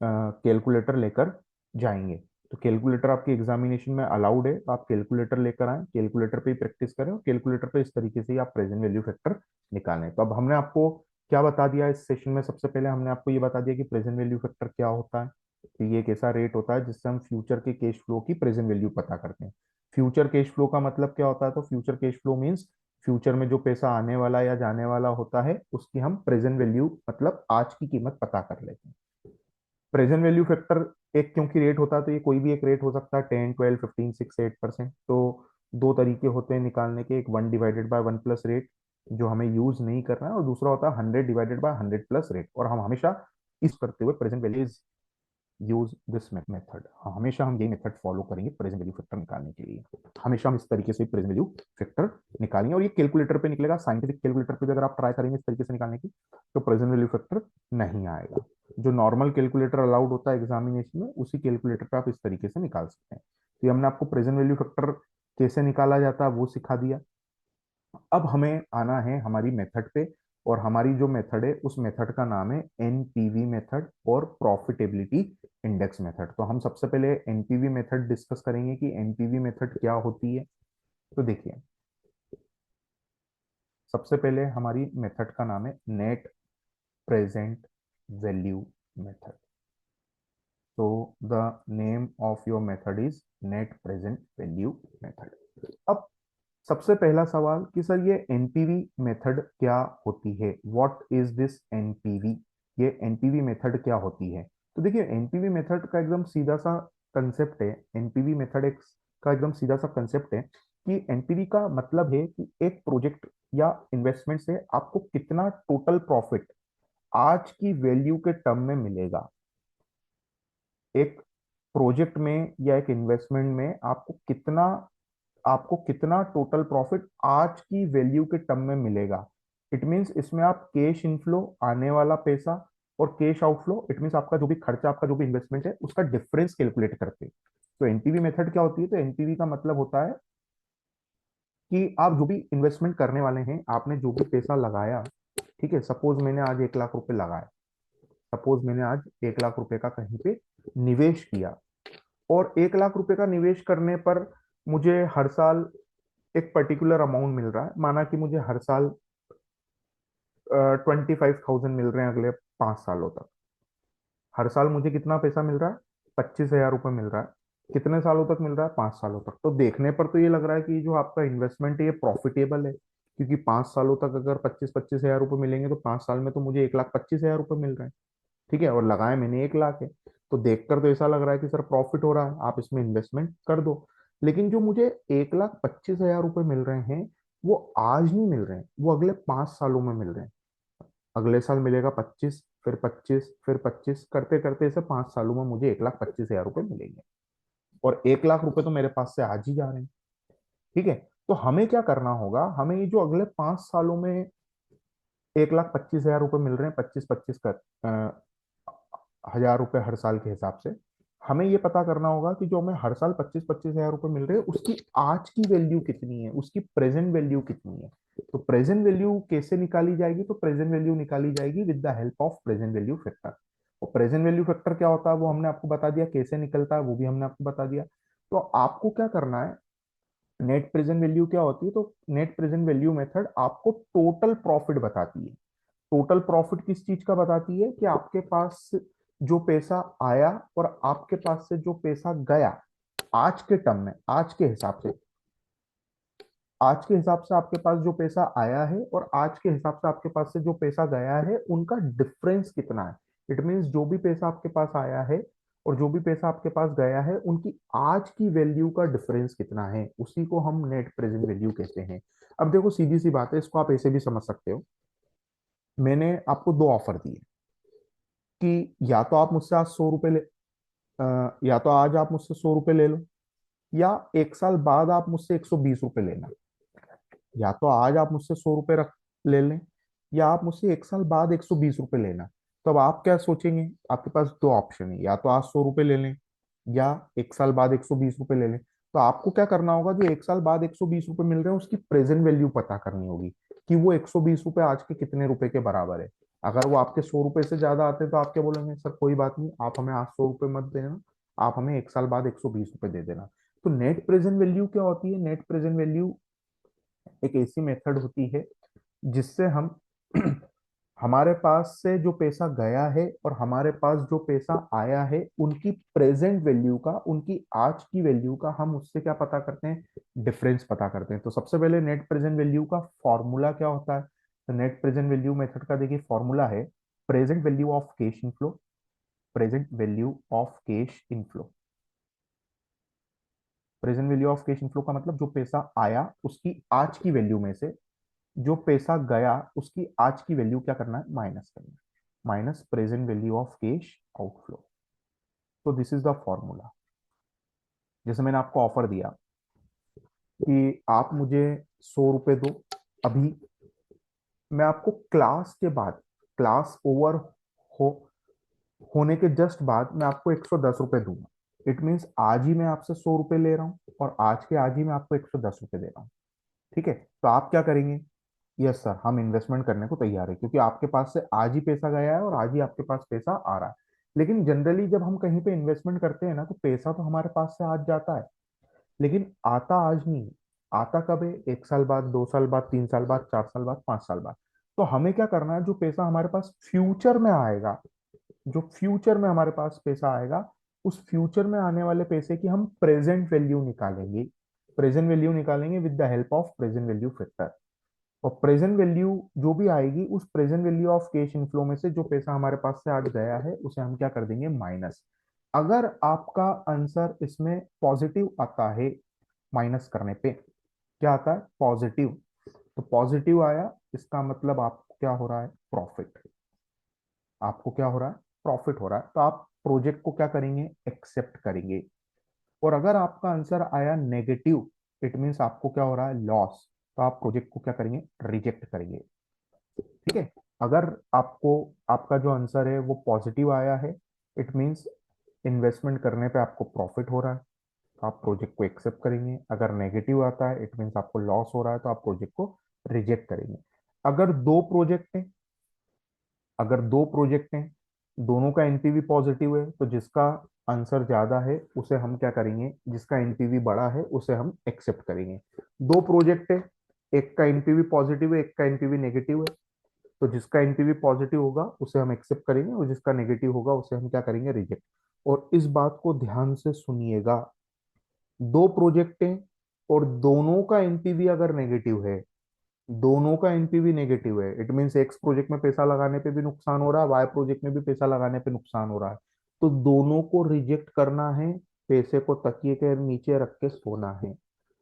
कैलकुलेटर लेकर जाएंगे, तो कैलकुलेटर आपकी एग्जामिनेशन में अलाउड है, तो आप कैलकुलेटर लेकर आए, कैलकुलेटर पे ही प्रैक्टिस करें, और कैलकुलेटर पे इस तरीके से ही आप प्रेजेंट वैल्यू फैक्टर निकालें। तो अब हमने आपको क्या बता दिया इस सेशन में, सबसे पहले हमने आपको ये बता दिया कि प्रेजेंट वैल्यू फैक्टर क्या होता है, तो ये एक ऐसा रेट होता है जिससे हम फ्यूचर के कैश फ्लो की प्रेजेंट वैल्यू पता करते हैं। फ्यूचर कैश फ्लो का मतलब क्या होता है, तो future cash flow means future में जो पैसा आने वाला या जाने वाला होता है उसकी हम प्रेजेंट वैल्यू मतलब आज की कीमत पता कर लेते हैं। प्रेजेंट वैल्यू फैक्टर एक क्योंकि रेट होता है, तो ये कोई भी एक रेट हो सकता है, 10 12 15 6 8%। तो दो तरीके होते हैं निकालने के, एक 1 डिवाइडेड बाय 1 प्लस रेट जो हमें यूज नहीं करना है, और दूसरा होता है 100 डिवाइडेड बाय 100 प्लस रेट। और हम हमेशा इस करते हुए present value use this method, हमेशा हम यही मेथड फॉलो करेंगे प्रेजेंट वैल्यू फैक्टर निकालने के लिए। हमेशा हम इस तरीके से प्रेजेंट वैल्यू फैक्टर निकालेंगे, और ये कैलकुलेटर पे निकलेगा। साइंटिफिक कैलकुलेटर पे भी अगर आप ट्राई करेंगे इस तरीके से निकालने की, तो प्रेजेंट वैल्यू फैक्टर नहीं आएगा। जो नॉर्मल कैलकुलेटर अलाउड होता है एग्जामिनेशन में, उसी कैलकुलेटर पे आप इस तरीके से निकाल सकते हैं। तो ये हमने आपको प्रेजेंट वैल्यू फैक्टर कैसे निकाला जाता है वो सिखा दिया। अब हमें आना है हमारी मेथड पे, और हमारी जो मेथड है उस मेथड का नाम है एनपीवी मेथड और प्रॉफिटेबिलिटी इंडेक्स मेथड। तो हम सबसे पहले एनपीवी मेथड डिस्कस करेंगे कि एनपीवी मेथड क्या होती है। तो देखिए, सबसे पहले हमारी मेथड का नाम है नेट प्रेजेंट वैल्यू मेथड। तो the name of your method is net present value method. अब सबसे पहला सवाल कि सर ये एनपीवी मेथड क्या होती है, व्हाट इज दिस एनपीवी, ये एनपीवी मेथड क्या होती है। तो देखिए एनपीवी मेथड का एकदम सीधा सा कंसेप्ट है। एनपीवी मेथड एक का एकदम सीधा सा कंसेप्ट है कि एनपीवी का मतलब है कि एक प्रोजेक्ट या इन्वेस्टमेंट से आपको कितना टोटल प्रॉफिट आज की वैल्यू के टर्म में मिलेगा। एक प्रोजेक्ट में या एक इन्वेस्टमेंट में आपको कितना टोटल प्रॉफिट आज की वैल्यू के टर्म में मिलेगा। इट मींस इसमें आप कैश इनफ्लो, आने वाला पैसा, और कैश आउटफ्लो, इट मींस आपका जो भी खर्चा, आपका जो भी इन्वेस्टमेंट है, उसका डिफरेंस कैलकुलेट करते हैं। तो एनपीवी मेथड क्या होती है? तो एनपीवी का मतलब होता है कि आप जो भी इन्वेस्टमेंट करने वाले हैं, आपने जो भी पैसा लगाया, ठीक है, सपोज मैंने आज 1 लाख रुपए लगाए, सपोज मैंने आज 1 लाख रुपए का कहीं पे निवेश किया, और 1 लाख रुपए का निवेश करने पर मुझे हर साल एक पर्टिकुलर अमाउंट मिल रहा है। माना कि मुझे हर साल 25,000 मिल रहे हैं अगले 5 सालों तक। हर साल मुझे कितना पैसा मिल रहा है? 25,000 रुपये मिल रहा है। कितने सालों तक मिल रहा है? 5 सालों तक। तो देखने पर तो ये लग रहा है कि जो आपका इन्वेस्टमेंट है ये प्रॉफिटेबल है, क्योंकि 5 सालों तक अगर 25,000 रुपये मिलेंगे तो 5 साल में तो मुझे 1,25,000 रुपये मिल रहे हैं। ठीक है, और लगाए मैंने 1 लाख है। तो देखकर तो ऐसा लग रहा है कि सर प्रॉफिट हो रहा है, आप इसमें इन्वेस्टमेंट कर दो। लेकिन जो मुझे 1,25,000 रुपये मिल रहे हैं, वो आज नहीं मिल रहे हैं, वो अगले 5 सालों में मिल रहे हैं। अगले साल मिलेगा 25, फिर 25, फिर 25, करते करते इसे 5 सालों में मुझे 1,25,000 रुपये मिलेंगे। और 1 लाख रुपए तो मेरे पास से आज ही जा रहे हैं। ठीक है, तो हमें क्या करना होगा? हमें ये जो अगले 5 सालों में 1,25,000 रुपये मिल रहे हैं, 25-25 कर 1,000 रुपये हर साल के हिसाब से, हमें ये पता करना होगा कि जो हमें हर साल 25-25 हजार रुपये मिल रहे हैं, उसकी आज की वैल्यू कितनी है, उसकी प्रेजेंट वैल्यू कितनी है। तो प्रेजेंट वैल्यू कैसे निकाली जाएगी? तो प्रेजेंट वैल्यू निकाली जाएगी with the help of present value factor. और प्रेजेंट वैल्यू फैक्टर क्या होता है वो हमने आपको बता दिया, कैसे निकलता है वो भी हमने आपको बता दिया। तो आपको क्या करना है? नेट प्रेजेंट वैल्यू क्या होती है? तो नेट प्रेजेंट वैल्यू मेथड आपको टोटल प्रॉफिट बताती है। टोटल प्रॉफिट किस चीज का बताती है? कि आपके पास जो पैसा आया और आपके पास से जो पैसा गया, आज के टर्म में, आज के हिसाब से आपके पास जो पैसा आया है और आज के हिसाब से आपके पास से जो पैसा गया है, उनका डिफरेंस कितना है। इट मीन्स जो भी पैसा आपके पास आया है और जो भी पैसा आपके पास गया है, उनकी आज की वैल्यू का डिफरेंस कितना है, उसी को हम नेट प्रेजेंट वैल्यू कहते हैं। अब देखो, सीधी सी बात है, इसको आप ऐसे भी समझ सकते हो। मैंने आपको दो ऑफर दिए कि या तो आप मुझसे आज 100 रुपए या तो आज आप मुझसे 100 रुपए ले लो, या 1 साल बाद आप मुझसे 120 रुपए लेना। या तो आज आप मुझसे 100 रुपए रख ले लें, या आप मुझसे 1 साल बाद 120 रुपए लेना। तो अब आप क्या सोचेंगे? आपके पास दो ऑप्शन है, या तो आज 100 रुपए ले लें, या 1 साल बाद 120 रुपए ले लें। तो आपको क्या करना होगा? जो 1 साल बाद 120 रुपए मिल रहे हैं, उसकी प्रेजेंट वैल्यू पता करनी होगी कि वो 120 रुपए आज के कितने रुपए के बराबर है। अगर वो आपके 100 रुपए से ज्यादा आते हैं तो आप क्या बोलेंगे? सर कोई बात नहीं, आप हमें आज 100 रुपए मत देना, आप हमें 1 साल बाद 120 रुपए दे देना। तो नेट प्रेजेंट वैल्यू क्या होती है? नेट प्रेजेंट वैल्यू एक ऐसी मेथड होती है जिससे हम हमारे पास से जो पैसा गया है और हमारे पास जो पैसा आया है, उनकी प्रेजेंट वैल्यू का, उनकी आज की वैल्यू का, हम उससे क्या पता करते हैं? डिफरेंस पता करते हैं। तो सबसे पहले नेट प्रेजेंट वैल्यू का फॉर्मूला क्या होता है? तो नेट प्रेजेंट वैल्यू मेथड का देखिए फॉर्मूला है present value of cash inflow. Present value of cash inflow. Present value of cash inflow का मतलब जो पैसा आया उसकी आज की वैल्यू में से जो पैसा गया उसकी आज की वैल्यू क्या करना है? माइनस करना है। Minus present value of cash outflow. तो दिस इज द फॉर्मूला। जैसे मैंने आपको ऑफर दिया कि आप मुझे 100 रुपए दो अभी, मैं आपको क्लास के बाद, क्लास ओवर हो होने के जस्ट बाद मैं आपको 110 रुपए दूंगा। इट मीन्स आज ही मैं आपसे 100 रुपए ले रहा हूँ और आज के आज ही मैं आपको 110 रुपए दे रहा हूँ। ठीक है, तो आप क्या करेंगे? यस सर, हम इन्वेस्टमेंट करने को तैयार है, क्योंकि आपके पास से आज ही पैसा गया है और आज ही आपके पास पैसा आ रहा है। लेकिन जनरली जब हम कहीं पे इन्वेस्टमेंट करते हैं ना, तो पैसा तो हमारे पास से आज जाता है, लेकिन आता आज नहीं। आता कब है? 1 साल बाद, 2 साल बाद, 3 साल बाद, 4 साल बाद, 5 साल बाद। तो हमें क्या करना है? जो पैसा हमारे पास फ्यूचर में आएगा, जो फ्यूचर में हमारे पास पैसा आएगा, उस फ्यूचर में आने वाले पैसे की हम प्रेजेंट वैल्यू निकालेंगे। प्रेजेंट वैल्यू निकालेंगे with the help of present value factor. और प्रेजेंट वैल्यू जो भी आएगी, उस present value of cash inflow में से जो पैसा हमारे पास से आज गया है, उसे हम क्या कर देंगे? माइनस। अगर आपका आंसर इसमें पॉजिटिव आता है, माइनस करने पे क्या आता है, पॉजिटिव। तो पॉजिटिव आया, इसका मतलब आपको क्या हो रहा है, प्रॉफिट। आपको क्या हो रहा है, प्रॉफिट हो रहा है। तो आप प्रोजेक्ट को क्या करेंगे, एक्सेप्ट करेंगे। और अगर आपका आंसर आया नेगेटिव, इट मीन्स आपको क्या हो रहा है, लॉस, तो आप प्रोजेक्ट को क्या करेंगे, रिजेक्ट करेंगे। ठीक है। अगर आपको, आपका जो आंसर है वो पॉजिटिव आया है, इट मीन्स इन्वेस्टमेंट करने पे आपको प्रॉफिट हो रहा है, तो आप प्रोजेक्ट को एक्सेप्ट करेंगे। अगर नेगेटिव आता है, इट मीन्स आपको लॉस हो रहा है, तो आप प्रोजेक्ट को रिजेक्ट करेंगे। अगर दो प्रोजेक्ट हैं, अगर दो प्रोजेक्ट हैं, दोनों का एनपीवी पॉजिटिव है, तो जिसका आंसर ज्यादा है उसे हम क्या करेंगे, जिसका एनपीवी बड़ा है उसे हम एक्सेप्ट करेंगे। दो प्रोजेक्ट है, एक का एनपीवी पॉजिटिव है, एक का एनपीवी नेगेटिव है, तो जिसका एनपीवी पॉजिटिव होगा उसे हम एक्सेप्ट करेंगे, और जिसका नेगेटिव होगा उसे हम क्या करेंगे, रिजेक्ट। और इस बात को ध्यान से सुनिएगा, दो प्रोजेक्ट हैं और दोनों का एनपीवी अगर नेगेटिव है, दोनों का एनपीवी नेगेटिव है, इट मीन्स एक्स प्रोजेक्ट में पैसा लगाने पे भी नुकसान हो रहा है, वाई प्रोजेक्ट में भी पैसा लगाने पे नुकसान हो रहा है, तो दोनों को रिजेक्ट करना है, पैसे को तकिए के नीचे रख के सोना है।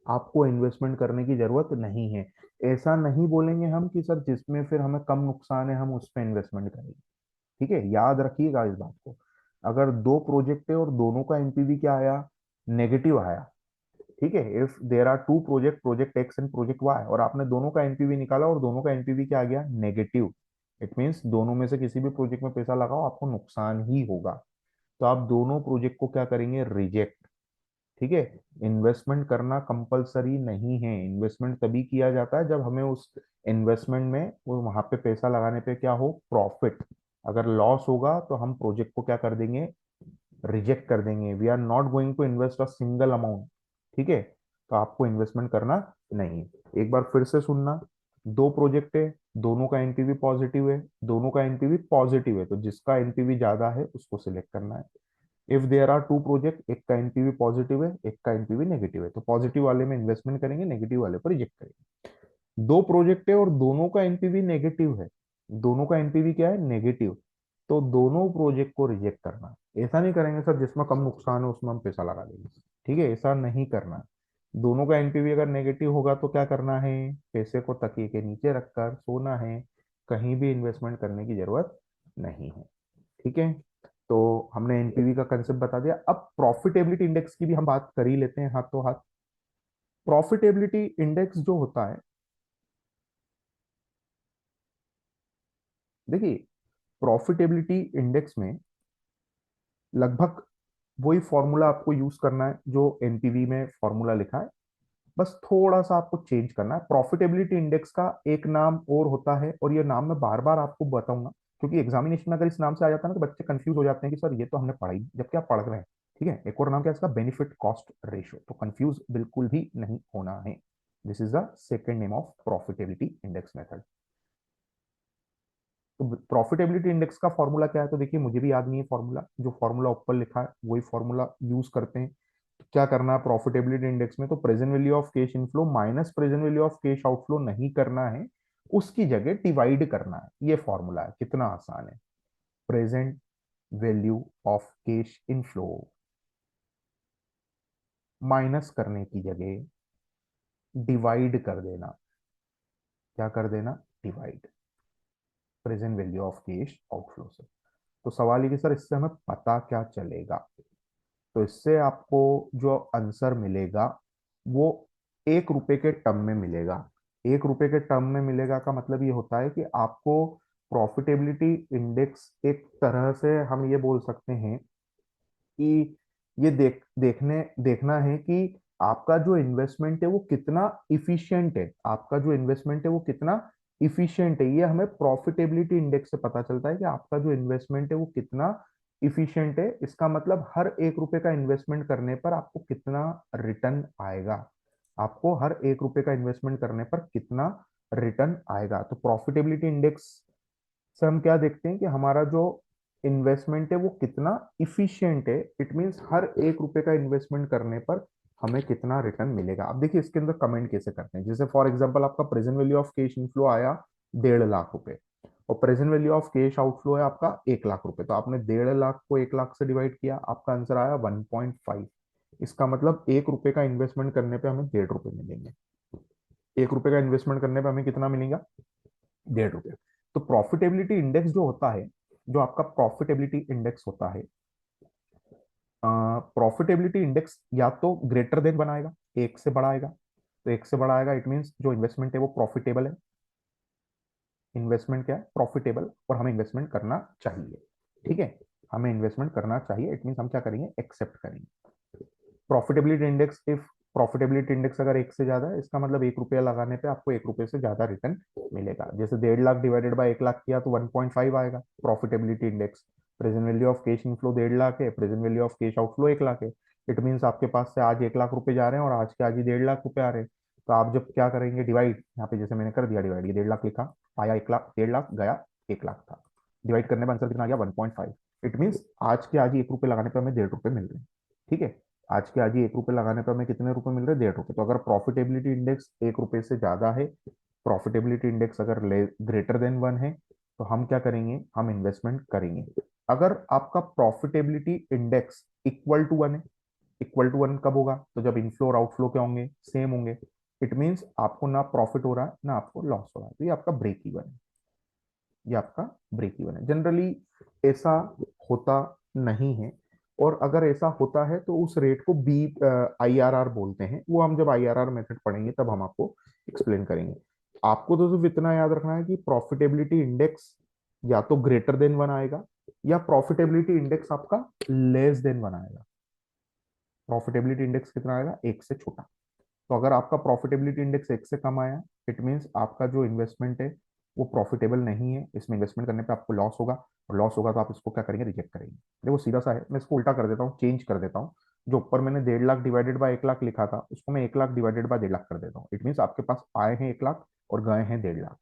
आपको इन्वेस्टमेंट करने की जरूरत नहीं है। ऐसा नहीं बोलेंगे हम कि सर जिसमें फिर हमें कम नुकसान है हम उस पर इन्वेस्टमेंट करेंगे। ठीक है, याद रखिएगा इस बात को। अगर दो प्रोजेक्ट है और दोनों का एनपीवी क्या आया, नेगेटिव आया, ठीक है, if there are two project, project X and project Y, और आपने दोनों का एनपीवी निकाला और दोनों का एनपीवी क्या आ गया, नेगेटिव, इट मीन्स दोनों में से किसी भी प्रोजेक्ट में पैसा लगाओ आपको नुकसान ही होगा, तो आप दोनों प्रोजेक्ट को क्या करेंगे, रिजेक्ट। ठीक है। इन्वेस्टमेंट करना कंपलसरी नहीं है, इन्वेस्टमेंट तभी किया जाता है जब हमें उस इन्वेस्टमेंट में, वो वहां पे पैसा लगाने पे क्या हो, प्रॉफिट। अगर लॉस होगा तो हम प्रोजेक्ट को क्या कर देंगे, रिजेक्ट कर देंगे। We are not going to invest a single amount. ठीक है, तो आपको इन्वेस्टमेंट करना नहीं। एक बार फिर से सुनना, दो प्रोजेक्ट है, दोनों का एनपीवी पॉजिटिव है, दोनों का एनपीवी पॉजिटिव है, तो जिसका एनपीवी ज्यादा है उसको सिलेक्ट करना है। If there are two project, एक का एनपीवी पॉजिटिव है, एक का एनपीवी नेगेटिव है, तो पॉजिटिव वाले में इन्वेस्टमेंट करेंगे, नेगेटिव वाले पर रिजेक्ट करेंगे। दो प्रोजेक्ट है और दोनों का एनपीवी नेगेटिव है, दोनों का एनपीवी क्या है, नेगेटिव, तो दोनों प्रोजेक्ट को रिजेक्ट करना है। ऐसा नहीं करेंगे सर जिसमें कम नुकसान है उसमें हम पैसा लगा देंगे, ठीक है, ऐसा नहीं करना है। दोनों का एनपीवी अगर नेगेटिव होगा तो क्या करना है, पैसे को तकिए के नीचे रखकर सोना है, कहीं भी इन्वेस्टमेंट करने की जरूरत नहीं है। ठीक है, तो हमने एनपीवी का कंसेप्ट बता दिया। अब प्रॉफिटेबिलिटी इंडेक्स की भी हम बात कर ही लेते हैं हाथों हाथ। प्रॉफिटेबिलिटी इंडेक्स जो होता है, देखिए, प्रॉफिटेबिलिटी इंडेक्स में लगभग वही फॉर्मूला आपको यूज करना है जो एनपीवी में फॉर्मूला लिखा है, बस थोड़ा सा आपको चेंज करना है। प्रॉफिटेबिलिटी इंडेक्स का एक नाम और होता है, और ये नाम मैं बार बार आपको बताऊंगा, क्योंकि एग्जामिनेशन में अगर इस नाम से आ जाता है ना तो बच्चे कंफ्यूज हो जाते हैं कि सर ये तो हमने पढ़ा ही, जबकि आप पढ़ रहे हैं। ठीक है, एक और नाम क्या है इसका, बेनिफिट कॉस्ट रेशियो, तो कंफ्यूज बिल्कुल भी नहीं होना है। This is the second name of profitability index method. तो प्रॉफिटेबिलिटी इंडेक्स का फॉर्मूला क्या है, तो देखिए मुझे भी याद नहीं है फॉर्मूला, जो फॉर्मूला ऊपर लिखा है वही फॉर्मूला यूज करते हैं। तो क्या करना है प्रॉफिटेबिलिटी इंडेक्स में, तो present value of cash inflow minus present value of cash outflow नहीं करना है, उसकी जगह डिवाइड करना है। ये फॉर्मूला है, कितना आसान है। Present value of cash inflow minus करने की जगह डिवाइड कर देना। क्या कर देना, divide present value of cash outflow से। तो सवाल ये कि सर इससे हमें पता क्या चलेगा, तो इससे आपको जो आंसर मिलेगा वो 1 रुपए के टर्म में मिलेगा। 1 रुपए के टर्म में मिलेगा का मतलब ये होता है कि आपको प्रॉफिटेबिलिटी इंडेक्स, एक तरह से हम ये बोल सकते हैं कि ये देखना है कि आपका जो इन्वेस्टमेंट है वो कितना इफिशिएंट है, आपका जो इन्वेस्टमेंट है वो कितना इफिशिएंट है। ये हमें प्रॉफिटेबिलिटी इंडेक्स से पता चलता है कि आपका जो इन्वेस्टमेंट है वो कितना इफिशिएंट है। इसका मतलब हर 1 रुपए का इन्वेस्टमेंट करने पर आपको कितना रिटर्न आएगा, आपको हर 1 रुपए का इन्वेस्टमेंट करने पर कितना रिटर्न आएगा। तो प्रॉफिटेबिलिटी इंडेक्स से हम क्या देखते हैं कि हमारा जो इन्वेस्टमेंट है वो कितना इफिशिएंट है, इट मींस हर 1 रुपए का इन्वेस्टमेंट करने पर हमें कितना रिटर्न मिलेगा। अब देखिए इसके अंदर कमेंट कैसे करते हैं, जैसे फॉर एग्जांपल आपका present value of cash inflow आया 1.5 लाख रुपए, और present value of cash outflow है आपका 1 लाख रुपए, तो आपने 1.5 लाख को 1 लाख से डिवाइड किया, आपका आंसर आया 1.5। इसका मतलब 1 रुपए का इन्वेस्टमेंट करने पे हमें 1.5 रुपए मिलेंगे। 1 रुपए का इन्वेस्टमेंट करने पे हमें कितना मिलेगा? 1.5 रुपए। तो प्रॉफिटेबिलिटी इंडेक्स जो होता है, जो आपका प्रॉफिटेबिलिटी इंडेक्स होता है, प्रॉफिटेबिलिटी इंडेक्स या तो ग्रेटर देन बनाएगा, एक से बड़ा आएगा। तो एक से बड़ा आएगा, इट मीन्स जो इन्वेस्टमेंट है वो प्रॉफिटेबल है। इन्वेस्टमेंट क्या है? प्रॉफिटेबल, और हमें इन्वेस्टमेंट करना चाहिए। ठीक है, हमें इन्वेस्टमेंट करना चाहिए, इट मीन्स हम क्या करेंगे? एक्सेप्ट करेंगे। Profitability index, if profitability index अगर एक से ज्यादा है, इसका मतलब 1 रुपया लगाने पे आपको 1 रुपए से ज्यादा रिटर्न मिलेगा। जैसे 1.5 लाख डिवाइडेड बाय 1 लाख किया तो 1.5 आएगा profitability index. Present value of cash inflow 1.5 lakh है, present value of cash outflow 1 lakh है। इट मीन्स आपके पास से आज 1 लाख रुपए जा रहे हैं और आज के आज ही 1.5 लाख रुपए आ रहे हैं। तो आप जब क्या करेंगे? डिवाइड, यहाँ पे जैसे मैंने कर दिया डिवाइड, ये 1.5 लाख लिखा, आया 1 लाख, 1.5 लाख गया, 1 लाख था। डिवाइड करने पर आंसर कितना आ गया? 1.5। इट मीन्स आज के आज ही 1 रुपए लगाने पर हमें 1.5 रुपए मिल रहे हैं। ठीक है, आज के आज ही 1 रुपए लगाने पर हमें कितने रुपए मिल रहे हैं? 1.5 रुपए। तो अगर प्रॉफिटेबिलिटी इंडेक्स 1 रुपए से ज्यादा है, प्रॉफिटेबिलिटी इंडेक्स अगर ग्रेटर देन 1 है, तो हम क्या करेंगे? हम इन्वेस्टमेंट करेंगे। अगर आपका प्रॉफिटेबिलिटी इंडेक्स इक्वल टू 1 है, इक्वल टू 1 कब होगा? तो जब इनफ्लो और आउटफ्लो क्या होंगे? सेम होंगे। इट मीन्स आपको ना प्रॉफिट हो रहा है ना आपको लॉस हो रहा है, तो ये आपका ब्रेक इवन है। ये आपका ब्रेक इवन है। जनरली ऐसा होता नहीं है, और अगर ऐसा होता है तो उस रेट को बी IRR बोलते हैं। वो हम जब IRR मेथड पढ़ेंगे तब हम आपको एक्सप्लेन करेंगे। आपको तो सिर्फ इतना याद रखना है कि प्रॉफिटेबिलिटी इंडेक्स या तो ग्रेटर देन 1 आएगा, या प्रॉफिटेबिलिटी इंडेक्स आपका लेस देन 1 आएगा। प्रॉफिटेबिलिटी इंडेक्स कितना आएगा? एक से छोटा। तो अगर आपका प्रॉफिटेबिलिटी इंडेक्स एक से कम आया, इट मीन्स आपका जो इन्वेस्टमेंट है वो प्रॉफिटेबल नहीं है, इसमें इन्वेस्टमेंट करने पे आपको लॉस होगा, और लॉस होगा तो आप इसको क्या करेंगे? रिजेक्ट करेंगे। देखो सीधा सा है, मैं इसको उल्टा कर देता हूँ, चेंज कर देता हूँ। जो ऊपर मैंने 1.5 लाख डिवाइडेड बाय 1 लाख लिखा था, उसको मैं 1 लाख डिवाइडेड बाय 1.5 लाख कर देता हूँ। इट मीन्स आपके पास आए हैं 1 लाख और गए हैं 1.5 लाख।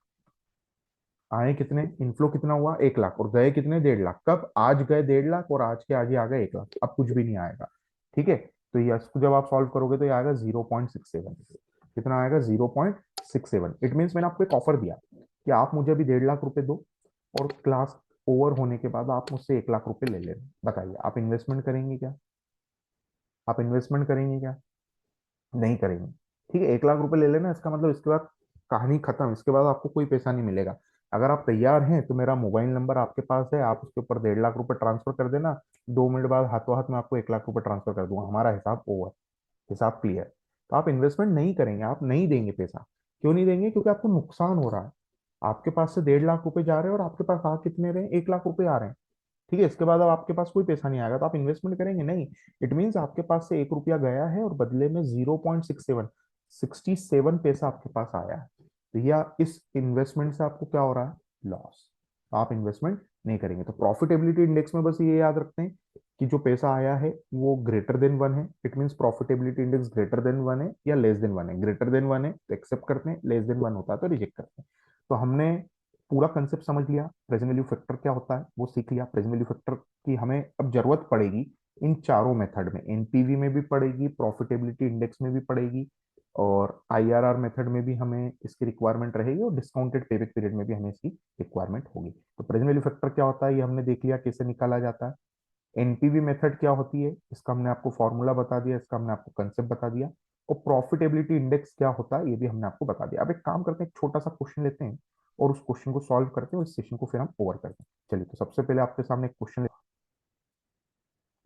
आए कितने? इनफ्लो कितना हुआ? 1 लाख, और गए कितने? 1.5 लाख। कब? आज गए 1.5 लाख और आज के आगे आ गए 1 लाख। अब कुछ भी नहीं आएगा। ठीक है, तो ये इसको जब आप सॉल्व करोगे तो ये आएगा 0.67। कितना आएगा? 0.67। इट मीन्स मैंने आपको एक ऑफर दिया कि आप मुझे अभी 1.5 लाख रुपए दो, और क्लास ओवर होने के बाद आप मुझसे 1 लाख रुपए ले लेना। बताइए, आप इन्वेस्टमेंट करेंगे क्या? आप इन्वेस्टमेंट करेंगे क्या? नहीं करेंगे। ठीक है, 1 लाख रुपए ले लेना, इसका मतलब इसके बाद कहानी खत्म, इसके बाद आपको कोई पैसा नहीं मिलेगा। अगर आप तैयार हैं तो मेरा मोबाइल नंबर आपके पास है, आप उसके ऊपर 1.5 लाख रुपए ट्रांसफर कर देना। 2 मिनट बाद हाथों हाथ मैं आपको 1 लाख रुपए ट्रांसफर कर दूंगा, हमारा हिसाब ओवर, हिसाब क्लियर। तो आप इन्वेस्टमेंट नहीं करेंगे, आप नहीं देंगे पैसा। क्यों नहीं देंगे? क्योंकि आपको नुकसान हो रहा है। आपके पास से 1.5 लाख रुपए जा रहे हैं और आपके पास आ कितने रहे? 1 लाख रुपए आ रहे हैं। ठीक है, इसके बाद अब आपके पास कोई पैसा नहीं आएगा, तो आप इन्वेस्टमेंट करेंगे नहीं। इट मीन्स आपके पास से 1 रुपया गया है और बदले में 0.67 पैसा आपके पास आया है। तो या इस इन्वेस्टमेंट से आपको क्या हो रहा है? लॉस। तो आप इन्वेस्टमेंट नहीं करेंगे। तो प्रॉफिटेबिलिटी इंडेक्स में बस ये याद रखते हैं कि जो पैसा आया है वो ग्रेटर देन 1 है। It means profitability index greater than 1 है या लेस देन 1 है। ग्रेटर देन 1 है तो एक्सेप्ट करते हैं, लेस देन 1 होता है तो रिजेक्ट करते हैं। तो हमने पूरा कंसेप्ट समझ लिया, प्रेजेंट वैल्यू फैक्टर क्या होता है वो सीख लिया। प्रेजेंट वैल्यू फैक्टर की हमें अब जरूरत पड़ेगी इन चारों मेथड में, एनपीवी में भी पड़ेगी, प्रॉफिटेबिलिटी इंडेक्स में भी पड़ेगी, और आईआरआर मेथड में भी हमें इसकी रिक्वायरमेंट रहेगी, और डिस्काउंटेड पेबैक पीरियड में भी हमें इसकी रिक्वायरमेंट होगी। तो प्रेजेंट वैल्यू फैक्टर क्या होता है ये हमने देख लिया, कैसे निकाला जाता है। एनपीवी मेथड क्या होती है इसका हमने आपको फॉर्मूला बता दिया, इसका हमने आपको कंसेप्ट बता दिया। और प्रॉफिटेबिलिटी इंडेक्स क्या होता है ये भी हमने आपको बता दिया। अब एक काम करते हैं, एक छोटा सा क्वेश्चन लेते हैं और उस क्वेश्चन को सॉल्व करते हैं, और इस सेशन को फिर हम ओवर करते हैं। चलिए, तो सबसे पहले आपके सामने एक question,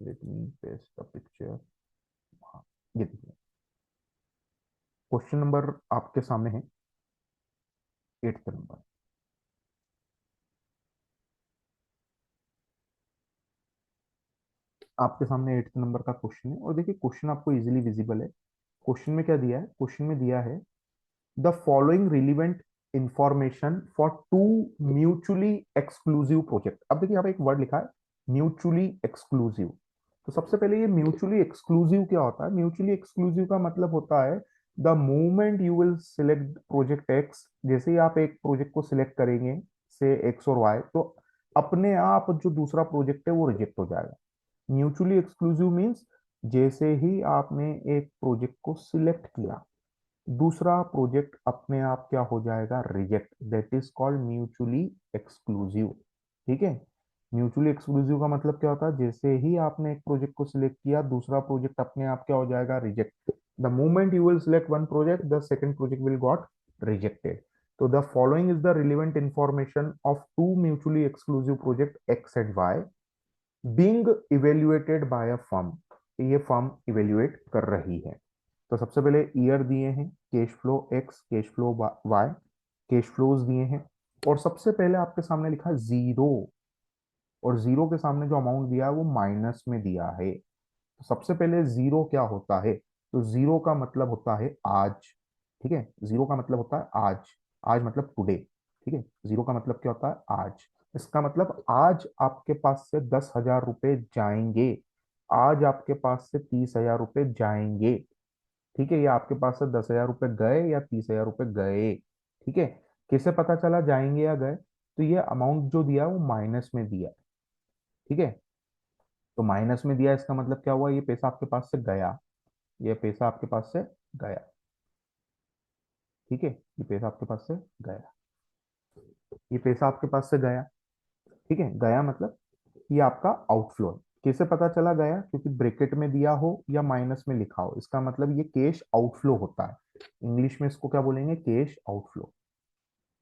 let me paste the picture. हाँ, ये देखिए, क्वेश्चन नंबर आपके सामने है 8th नंबर। आपके सामने 8th नंबर का क्वेश्चन है, और देखिए क्वेश्चन आपको इजीली विजिबल है। क्वेश्चन में क्या दिया है? क्वेश्चन में दिया है the following relevant information for to mutually exclusive project. अब देखिए यहाँ पे एक वर्ड लिखा है म्यूचुअली एक्सक्लूसिव। तो सबसे पहले ये म्यूचुअली एक्सक्लूसिव क्या होता है? म्यूचुअली एक्सक्लूसिव का मतलब होता है the moment you will select project x, जैसे ही आप एक प्रोजेक्ट को सिलेक्ट करेंगे से एक्स और वाई, तो अपने आप जो दूसरा प्रोजेक्ट है वो रिजेक्ट हो जाएगा। म्यूचुअली एक्सक्लूसिव मीन्स जैसे ही आपने एक प्रोजेक्ट को सिलेक्ट किया, दूसरा प्रोजेक्ट अपने आप क्या हो जाएगा? Reject. That is called mutually exclusive. ठीक है, म्यूचुअली एक्सक्लूसिव का मतलब क्या होता है, जैसे ही आपने एक प्रोजेक्ट को सिलेक्ट किया दूसरा प्रोजेक्ट अपने आप क्या हो जाएगा, reject. The moment you will select one project the second project will got rejected. तो the following is the relevant information of two mutually exclusive project X and Y being evaluated by a firm. ये firm evaluate कर रही है। तो सबसे पहले year दिए हैं, cash flow X, cash flow Y, cash flows दिए हैं। और सबसे पहले आपके सामने लिखा है जीरो, और जीरो के सामने जो अमाउंट दिया है वो माइनस में दिया है। तो सबसे पहले जीरो क्या होता है, तो जीरो का मतलब होता है आज। ठीक है, जीरो का मतलब होता है आज। आज मतलब टुडे। ठीक है, जीरो का मतलब क्या होता है, आज। इसका मतलब आज आपके पास से 10,000 रुपए जाएंगे, आज आपके पास से 30,000 रुपए जाएंगे। ठीक है, ये आपके पास से 10,000 रुपए गए या 30,000 रुपए गए। ठीक है, कैसे पता चला जाएंगे या गए, तो ये अमाउंट जो दिया है वो माइनस में दिया है। ठीक है, तो माइनस में दिया इसका मतलब क्या हुआ, ये पैसा आपके पास से गया, ये पैसा आपके पास से गया। ठीक है, ये पैसा आपके पास से गया, ये पैसा आपके पास से गया। ठीक है, गया मतलब ये आपका आउटफ्लो है। कैसे पता चला गया, क्योंकि ब्रैकेट में दिया हो या माइनस में लिखा हो, इसका मतलब ये कैश आउटफ्लो होता है। इंग्लिश में इसको क्या बोलेंगे, कैश आउटफ्लो।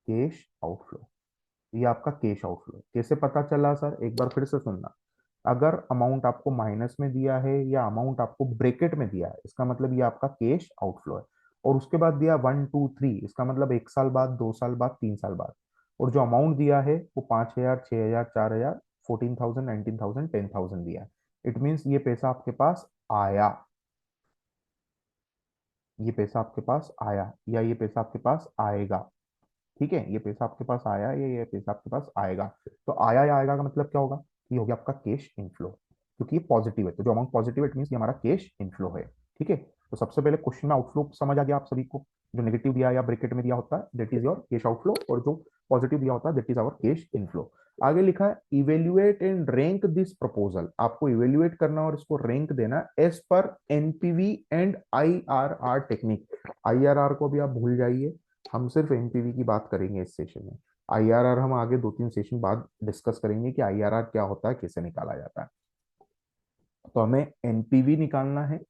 कैश आउटफ्लो, ये आपका कैश आउटफ्लो। कैसे पता चला सर, एक बार फिर से सुनना। अगर अमाउंट आपको माइनस में दिया है या अमाउंट आपको ब्रैकेट में दिया है, इसका मतलब ये आपका कैश आउटफ्लो है। और उसके बाद दिया 1 2 3, इसका मतलब 1 साल बाद, 2 साल बाद, 3 साल बाद। और जो अमाउंट दिया है वो 5,000, 6,000, 4,000, 14,000, 19,000, 10,000 दिया है। इट मीन्स ये पैसा आपके पास आया, ये पैसा आपके पास आया या ये पैसा आपके पास आएगा। ठीक है, ये पैसा आपके पास आया या ये पैसा आपके पास आएगा। तो आया या आएगा का मतलब क्या होगा, ये हो गया आपका कैश इनफ्लो, क्योंकि ये पॉजिटिव है। तो जो अमाउंट पॉजिटिव है इट मींस ये हमारा कैश इनफ्लो है। ठीक है, तो सबसे पहले क्वेश्चन में आउटफ्लो समझ आ गया आप सभी को। जो नेगेटिव दिया या ब्रैकेट में दिया होता है that is your cash outflow, और जो पॉजिटिव दिया होता है that is our cash inflow. आगे लिखा है evaluate and rank this proposal. आपको इवेल्युएट करना और इसको रैंक देना as per NPV and IRR technique. IRR को भी आप भूल जाइए, हम सिर्फ एनपीवी की बात करेंगे इस सेशन में। आईआरआर हम आगे 2 3 सेशन बाद डिस्कस करेंगे कि आईआरआर क्या होता है, कैसे निकाला जाता है। तो हमें एनपीवी निकालना है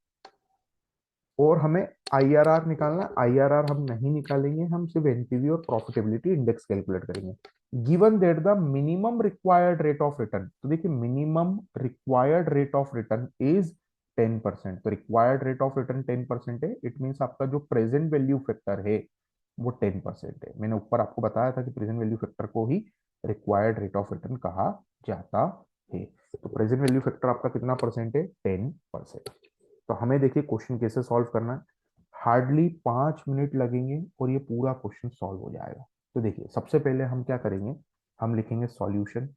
और हमें आईआरआर निकालना है। आईआरआर हम नहीं निकालेंगे, हम सिर्फ एनपीवी और प्रॉफिटेबिलिटी इंडेक्स कैलकुलेट करेंगे। Given that the minimum required rate of return, तो देखिए minimum required rate of return is 10%। तो रिक्वायर्ड रेट ऑफ रिटर्न 10% है, इट मीन्स आपका जो प्रेजेंट वैल्यू फैक्टर है वो 10% है। मैंने ऊपर आपको बताया था कि प्रेजेंट वैल्यू फैक्टर को ही रिक्वायर्ड रेट ऑफ रिटर्न कहा जाता है। तो प्रेजेंट वैल्यू फैक्टर आपका कितना परसेंट है, 10%। तो हमें देखिए क्वेश्चन कैसे सॉल्व करना है। हार्डली 5 मिनट लगेंगे और ये पूरा क्वेश्चन सॉल्व हो जाएगा। तो देखिए सबसे पहले हम क्या करेंगे, हम लिखेंगे सॉल्यूशन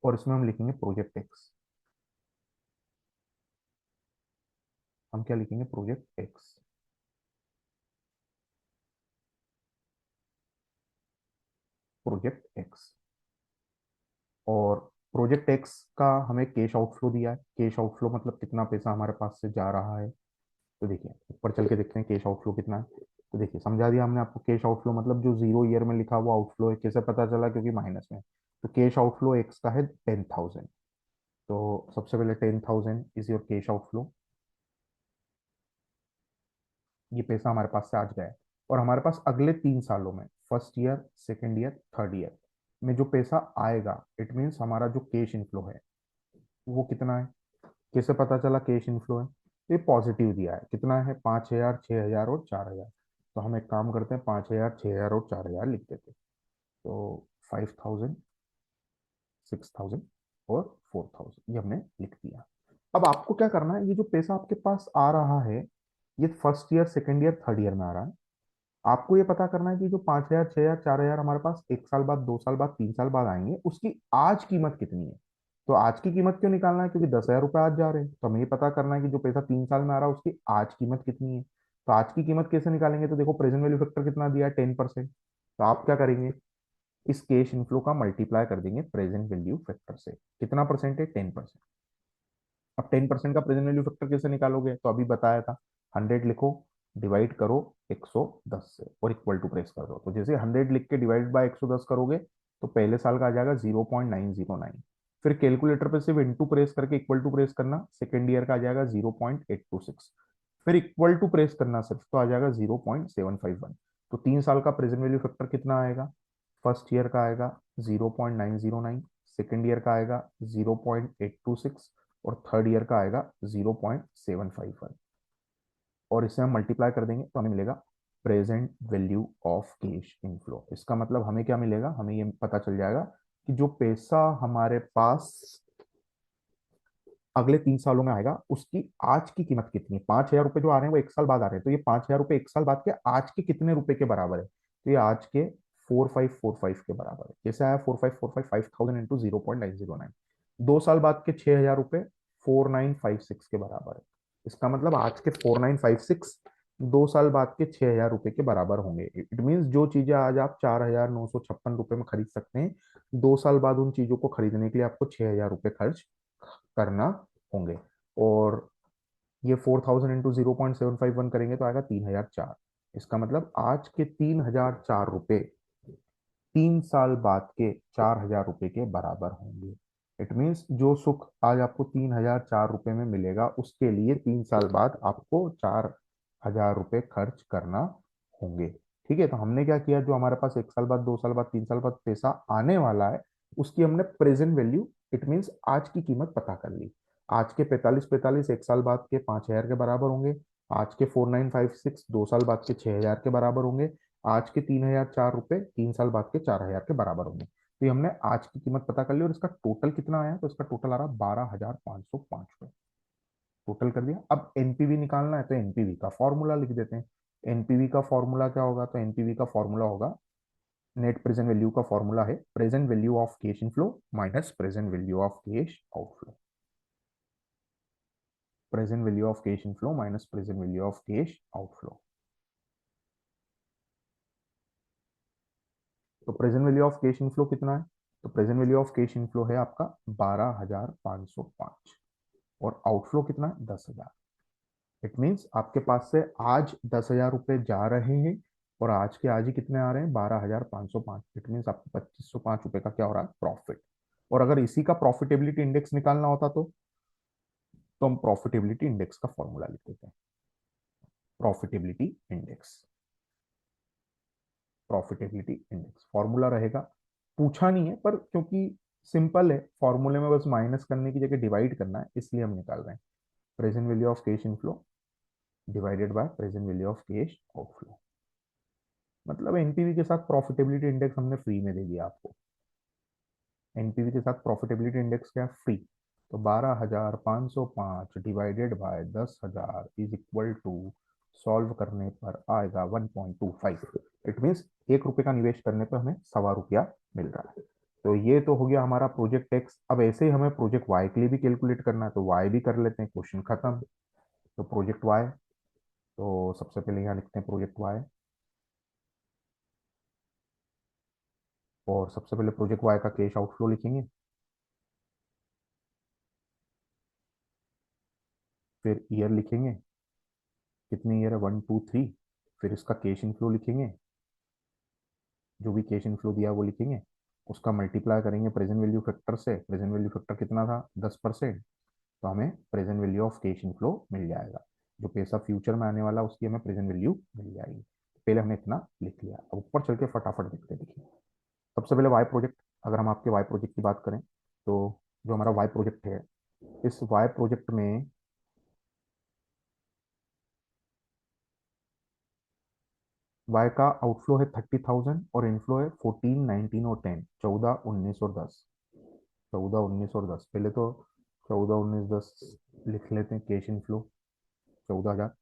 और इसमें हम लिखेंगे प्रोजेक्ट एक्स। हम क्या लिखेंगे, प्रोजेक्ट एक्स। प्रोजेक्ट एक्स, और प्रोजेक्ट एक्स का हमें कैश आउटफ्लो दिया है। कैश आउटफ्लो मतलब कितना पैसा हमारे पास से जा रहा है। तो देखिए ऊपर चल के देखते हैं कैश आउटफ्लो कितना है। तो देखिए समझा दिया हमने आपको, कैश आउटफ्लो मतलब जो जीरो ईयर में लिखा हुआ आउटफ्लो है। कैसे पता चला, क्योंकि माइनस में। तो कैश आउटफ्लो एक्स का है 10,000। तो सबसे पहले 10,000 इज योर कैश आउटफ्लो। ये पैसा हमारे पास से आज गया है। और हमारे पास अगले 3 सालों में, first year, second year, third year में जो पैसा आएगा, इट मीन्स हमारा जो कैश इनफ्लो है वो कितना है। कैसे पता चला कैश इनफ्लो है, तो ये पॉजिटिव दिया है। कितना है, 5,000, 6,000 और 4,000। तो हम एक काम करते हैं, 5,000, 6,000 और 4,000 लिख देते हैं। तो 5,000, 6,000 और 4,000 ये हमने लिख दिया। अब आपको क्या करना है, ये जो पैसा आपके पास आ रहा है ये first year, second year, third year में आ रहा है। आपको ये पता करना है कि जो 5,000, 6,000, 4,000 हमारे पास 1 साल बाद, 2 साल बाद, 3 साल बाद आएंगे, उसकी आज कीमत कितनी है। तो आज की कीमत क्यों निकालना है, क्योंकि 10,000 रुपये आज जा रहे हैं, तो हमें ये पता करना है कि जो पैसा 3 साल में आ रहा है उसकी आज कीमत कितनी है। तो आज की कीमत कैसे निकालेंगे, तो देखो प्रेजेंट वैल्यू फैक्टर कितना दिया है, 10%। तो आप क्या करेंगे, इस कैश इनफ्लो का मल्टीप्लाई कर देंगे प्रेजेंट वैल्यू फैक्टर से। कितना परसेंट है, 10%। अब 10% का प्रेजेंट वैल्यू फैक्टर कैसे निकालोगे, तो अभी बताया था। 100 लिखो, डिवाइड करो 110 से और इक्वल टू प्रेस कर दो। तो जैसे 100 लिख के डिवाइड बाय 110 करोगे तो पहले साल का आ जाएगा 0.909। फिर कैलकुलेटर पे सिर्फ इनटू प्रेस करके इक्वल टू प्रेस करना, सेकेंड ईयर का आ जाएगा 0.826। फिर इक्वल टू प्रेस करना सिर्फ, तो आ जाएगा 0.751। तो 3 साल का प्रेजेंट वैल्यू फैक्टर कितना आएगा? फर्स्ट ईयर का आएगा 0.909, सेकेंड ईयर का आएगा 0.826, और थर्ड ईयर का आएगा 0.751। और इसे हम मल्टीप्लाई कर देंगे तो हमें मिलेगा present value of cash inflow. इसका मतलब हमें क्या मिलेगा? हमें ये पता चल जाएगा कि जो पैसा हमारे पास अगले 3 सालों में आएगा उसकी आज की कीमत कितनी है। 5,000 रुपए जो आ रहे हैं वो 1 साल बाद आ रहे हैं, तो ये 5,000 रुपए 1 साल बाद के आज के कितने रुपए के बराबर है? तो ये आज के 4545 के बराबर है। कैसे आया 4545? 5,000 इंटू 0.909। 2 साल बाद के 6,000 रुपए 4956 के बराबर है। इसका मतलब आज के 4956 2 साल बाद के 6,000 रुपए के बराबर होंगे। इट मीन्स जो चीजें आज आप 4,956 रुपए में खरीद सकते हैं, 2 साल बाद उन चीजों को खरीदने के लिए आपको 6,000 रुपए खर्च करना होंगे। और ये 4,000 इंटू 0.751 करेंगे तो आएगा 3,004। इसका मतलब आज के 3,004 रुपए 3 साल बाद के 4,000 रुपए के बराबर होंगे। इट मीन्स जो सुख आज आपको 3,004 रुपए में मिलेगा, उसके लिए 3 साल बाद आपको 4,000 रुपए खर्च करना होंगे। ठीक है, तो हमने क्या किया, जो हमारे पास 1 साल बाद, 2 साल बाद, 3 साल बाद पैसा आने वाला है, उसकी हमने प्रेजेंट वैल्यू, इट मीन्स आज की कीमत पता कर ली। आज के 4545 1 साल बाद के 5,000 के बराबर होंगे। आज के 4956 2 साल बाद के 6,000 के बराबर होंगे। आज के 3,004 रुपए 3 साल बाद के 4,000 के बराबर होंगे। तो ये हमने आज की कीमत पता कर ली, और इसका टोटल कितना आया? तो इसका टोटल आ रहा 12,505 रुपए। टोटल कर दिया। अब एनपीवी निकालना है, तो एनपीवी का फॉर्मूला लिख देते हैं। एनपीवी का फॉर्मूला क्या होगा? तो एनपीवी का फॉर्मूला होगा, नेट प्रेजेंट वैल्यू का फॉर्मूला है present value of cash inflow minus present value of cash outflow. Present value of cash inflow minus present value of cash outflow. तो present value of cash inflow कितना है? तो present value of cash inflow है आपका 12,505, और outflow कितना है? 10,000। It means आपके पास से आज 10,000 रुपए जा रहे हैं, और आज के आज ही कितने आ रहे हैं? 12,505। इट मीन्स आपको 2,505 रुपए का क्या हो रहा है? प्रॉफिट। और अगर इसी का प्रॉफिटेबिलिटी इंडेक्स निकालना होता तो हम प्रॉफिटेबिलिटी इंडेक्स का फॉर्मूला लिख देते हैं। Profitability index, profitability index formula रहेगा। पूछा नहीं है, पर क्योंकि सिंपल है, फॉर्मूले में बस माइनस करने की जगह डिवाइड करना है, इसलिए हम निकाल रहे हैं। Present value of cash inflow divided by present value of cash outflow. मतलब एनपीवी के साथ प्रॉफिटेबिलिटी इंडेक्स हमने फ्री में दे दिया आपको। एनपीवी के साथ प्रॉफिटेबिलिटी इंडेक्स क्या? फ्री। तो 12,505 divided by 10,000 is equal to, solve करने पर आएगा 1.25। इट मीन्स 1 रुपए का निवेश करने पर हमें ₹1.25 मिल रहा है। तो ये तो हो गया हमारा प्रोजेक्ट एक्स। अब ऐसे ही हमें प्रोजेक्ट वाई के लिए भी कैलकुलेट करना है, तो वाई भी कर लेते हैं, क्वेश्चन खत्म। तो प्रोजेक्ट वाई, तो सबसे पहले यहाँ लिखते हैं प्रोजेक्ट वाई, और सबसे पहले प्रोजेक्ट वाई का कैश आउटफ्लो लिखेंगे। फिर ईयर लिखेंगे, कितने ईयर है? 1 2 3। फिर इसका कैश इनफ्लो लिखेंगे, जो भी कैश इनफ्लो दिया वो लिखेंगे। उसका मल्टीप्लाई करेंगे प्रेजेंट वैल्यू फैक्टर से। प्रेजेंट वैल्यू फैक्टर कितना था? 10%। तो हमें present value of cash inflow मिल जाएगा। जो पैसा फ्यूचर में आने वाला उसकी हमें प्रेजेंट वैल्यू मिल जाएगी। पहले हमने इतना लिख लिया। अब ऊपर चल के फटाफट देखते हैं। देखिए, सबसे पहले वाई प्रोजेक्ट। अगर हम आपके वाई प्रोजेक्ट की बात करें, तो जो हमारा वाई प्रोजेक्ट है, इस वाई प्रोजेक्ट में वाई का आउटफ्लो है 30,000, और इनफ्लो है 14 19 और 10, 14 19 और 10। 14 19 और 10, पहले तो 14 19 10 लिख लेते हैं। कैश इनफ्लो 14,000,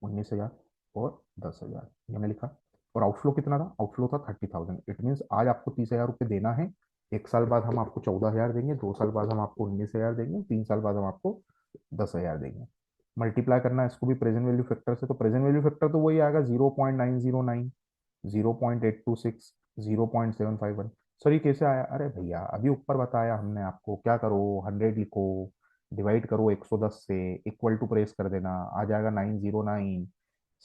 19,000 और 10,000, ये हमने लिखा। और आउटफ्लो कितना था? आउटफ्लो था 30,000। इट मीन्स आज आपको 30,000 रुपये देना है, 1 साल बाद हम आपको 14,000 देंगे, 2 साल बाद हम आपको 19,000 देंगे, 3 साल बाद हम आपको 10,000 देंगे। मल्टीप्लाई करना है इसको भी प्रेजेंट वैल्यू फैक्टर से, तो प्रेजेंट वैल्यू फैक्टर तो वही आएगा 0.909, 0.826, 0.751। सर ये कैसे आया? अरे भैया अभी ऊपर बताया हमने आपको, क्या करो, 100 लिखो, डिवाइड करो 110 से, इक्वल टू प्रेस कर देना, आ जाएगा 909।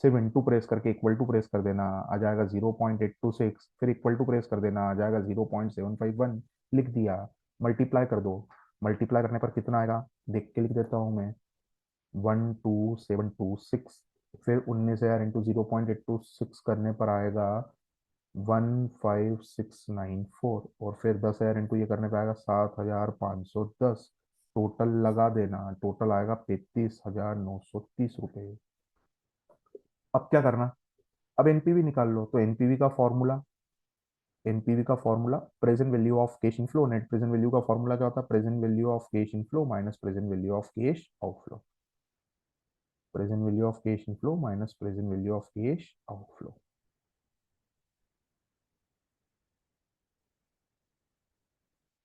सिर्फ इनटू प्रेस करके इक्वल टू प्रेस कर देना, आ जाएगा 0.826, फिर इक्वल टू प्रेस कर देना, आ जाएगा 0.751, लिख दिया। मल्टीप्लाई कर दो, मल्टीप्लाई करने पर कितना आएगा देख के लिख देता हूँ मैं, 12726। फिर 19,000 इंटू 0.826 करने पर आएगा 15694, और फिर 10,000 इंटू ये करने पर आएगा 7,510। टोटल लगा देना, टोटल आएगा 35,930 रुपये। अब क्या करना, अब एनपीवी निकाल लो। तो एनपीवी का formula present value of cash inflow, net present value का फॉर्मूला क्या होता है, present value of cash inflow minus present value of cash outflow. Present value of cash inflow minus present value of cash outflow,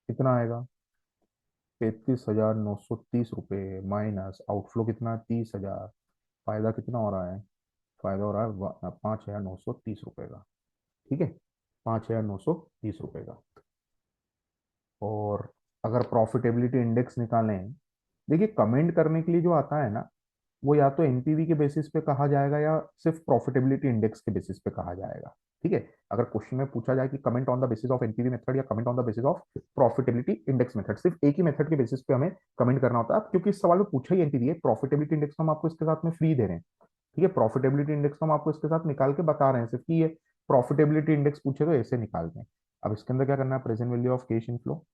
कितना आएगा 35,930 रुपये minus outflow कितना 30,000। फायदा कितना हो रहा है, फायदा हो रहा है 5,930 रुपये का। ठीक है, 5,930 रुपये का। और अगर प्रॉफिटेबिलिटी इंडेक्स निकालें, देखिए कमेंट करने के लिए जो आता है ना, वो या तो एनपीवी के बेसिस पे कहा जाएगा या सिर्फ प्रॉफिटेबिलिटी इंडेक्स के बेसिस पे कहा जाएगा। ठीक है, अगर क्वेश्चन में पूछा जाए कि comment on the basis of NPV method या comment on the basis of profitability index method, सिर्फ एक ही मेथड के बेसिस पे हमें कमेंट करना होता है। अब क्योंकि इस सवाल में पूछा ही एनपीवी है, प्रॉफिटेबिलिटी इंडेक्स हम आपको इसके साथ में फ्री दे रहे हैं। ठीक है, प्रॉफिटेबिलिटी इंडेक्स हम आपको इसके साथ निकाल के बता रहे हैं सिर्फ कि ये प्रॉफिटेबिलिटी इंडेक्स पूछे तो ऐसे निकालते हैं। अब इसके अंदर क्या करना है, present value of cash inflow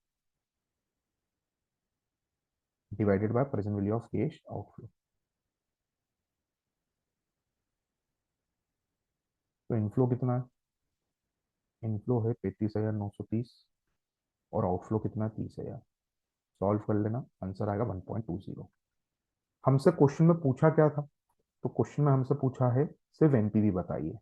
divided by present value of cash outflow. तो इनफ्लो कितना है, इनफ्लो है 35,930, और आउटफ्लो कितना है 30,000। सॉल्व कर लेना, आंसर आएगा 1.20। हमसे क्वेश्चन में पूछा क्या था, तो क्वेश्चन में हमसे पूछा है सिर्फ एनपीवी बताइए,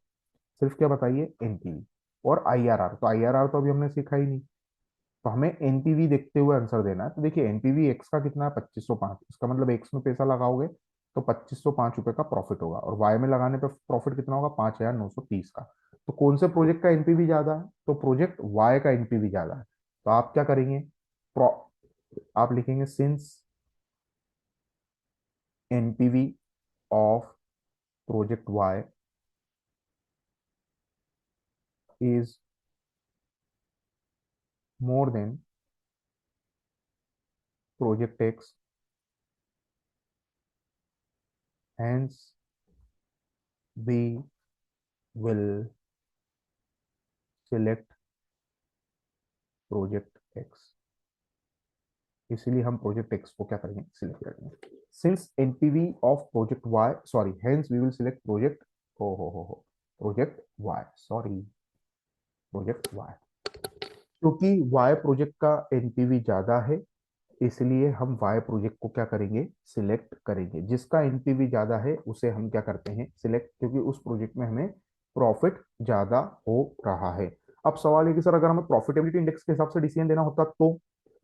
सिर्फ क्या बताइए एनपीवी और आईआरआर। तो आईआरआर तो अभी हमने सीखा ही नहीं, तो हमें एनपीवी देखते हुए आंसर देना है। तो देखिए एनपीवी एक्स का कितना है 2505, इसका मतलब एक्स में पैसा लगाओगे तो 2505 रुपए का प्रॉफिट होगा, और वाई में लगाने पर प्रॉफिट कितना होगा 5,930 का। तो कौन से प्रोजेक्ट का एनपीवी ज्यादा है, तो प्रोजेक्ट वाई का एनपीवी ज्यादा है। तो आप क्या करेंगे, आप लिखेंगे since NPV of project Y is more than project X, hence we will select project X. इसीलिए हम प्रोजेक्ट एक्स को क्या करेंगे, सिलेक्ट करेंगे। Since NPV of project Y, sorry hence we will select project, हो project Y, sorry project Y. क्योंकि Y project का NPV ज्यादा है, इसलिए हम वाई प्रोजेक्ट को क्या करेंगे, सिलेक्ट करेंगे। जिसका एनपीवी ज्यादा है उसे हम क्या करते हैं, सिलेक्ट, क्योंकि उस प्रोजेक्ट में हमें प्रॉफिट ज्यादा हो रहा है। अब सवाल है कि सर अगर हमें प्रॉफिटेबिलिटी इंडेक्स के हिसाब से डिसीजन देना होता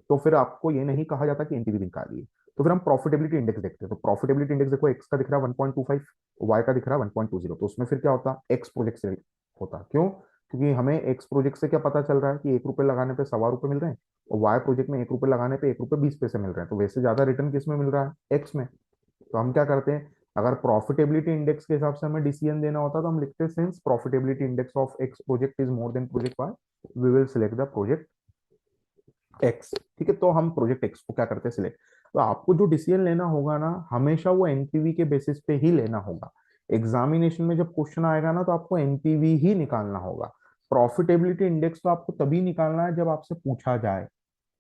तो फिर आपको ये नहीं कहा जाता कि एनपीवी निकालिए। तो फिर हम प्रॉफिटेबिलिटी इंडेक्स देखते हैं। तो प्रॉफिटेबिलिटी इंडेक्स देखो, एक्स का दिख रहा है 1.25, वाई का दिख रहा है 1.20, तो उसमें फिर क्या होता, एक्स प्रोजेक्ट से होता। क्यों, क्योंकि हमें एक्स प्रोजेक्ट से क्या पता चल रहा है कि 1 रुपए लगाने पे 1.25 रुपए मिल रहे हैं, और वाई प्रोजेक्ट में 1 रुपए लगाने पे 1 रुपए 20 पैसे मिल रहे हैं। तो वैसे ज्यादा रिटर्न किस में मिल रहा है, एक्स में। तो हम क्या करते हैं, अगर प्रॉफिटेबिलिटी इंडेक्स के हिसाब से हमें डिसीजन देना होता तो हम लिखते हैं since profitability index of X project is more than project Y, we will select the project X. ठीक है, तो हम प्रोजेक्ट एक्स को क्या करते हैं, सिलेक्ट। तो आपको जो डिसीजन लेना होगा ना, हमेशा वो एनपीवी के बेसिस पे ही लेना होगा। एग्जामिनेशन में जब क्वेश्चन आएगा ना, तो आपको एनपीवी ही निकालना होगा। प्रॉफिटेबिलिटी इंडेक्स तो आपको तभी निकालना है जब आपसे पूछा जाए,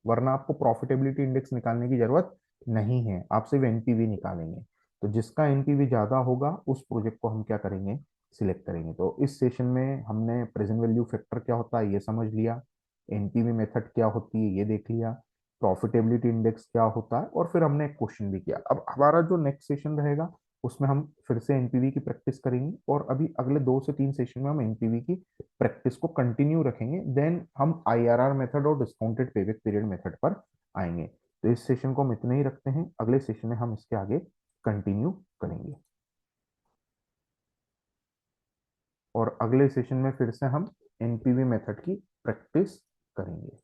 वरना आपको प्रॉफिटेबिलिटी इंडेक्स निकालने की जरूरत नहीं है, आप सिर्फ एनपीवी निकालेंगे। तो जिसका एनपीवी ज्यादा होगा उस प्रोजेक्ट को हम क्या करेंगे, सिलेक्ट करेंगे। तो इस सेशन में हमने प्रेजेंट वैल्यू फैक्टर क्या होता है ये समझ लिया, एनपीवी मेथड क्या होती है ये देख लिया, प्रॉफिटेबिलिटी इंडेक्स क्या होता है, और फिर हमने एक क्वेश्चन भी किया। अब हमारा जो नेक्स्ट सेशन रहेगा उसमें हम फिर से एनपीवी की प्रैक्टिस करेंगे, और अभी अगले 2 से 3 सेशन में हम एनपीवी की प्रैक्टिस को कंटिन्यू रखेंगे। देन हम आईआरआर मेथड और डिस्काउंटेड पेबैक पीरियड मेथड पर आएंगे। तो इस सेशन को हम इतने ही रखते हैं, अगले सेशन में हम इसके आगे कंटिन्यू करेंगे, और अगले सेशन में फिर से हम एनपीवी मेथड की प्रैक्टिस करेंगे।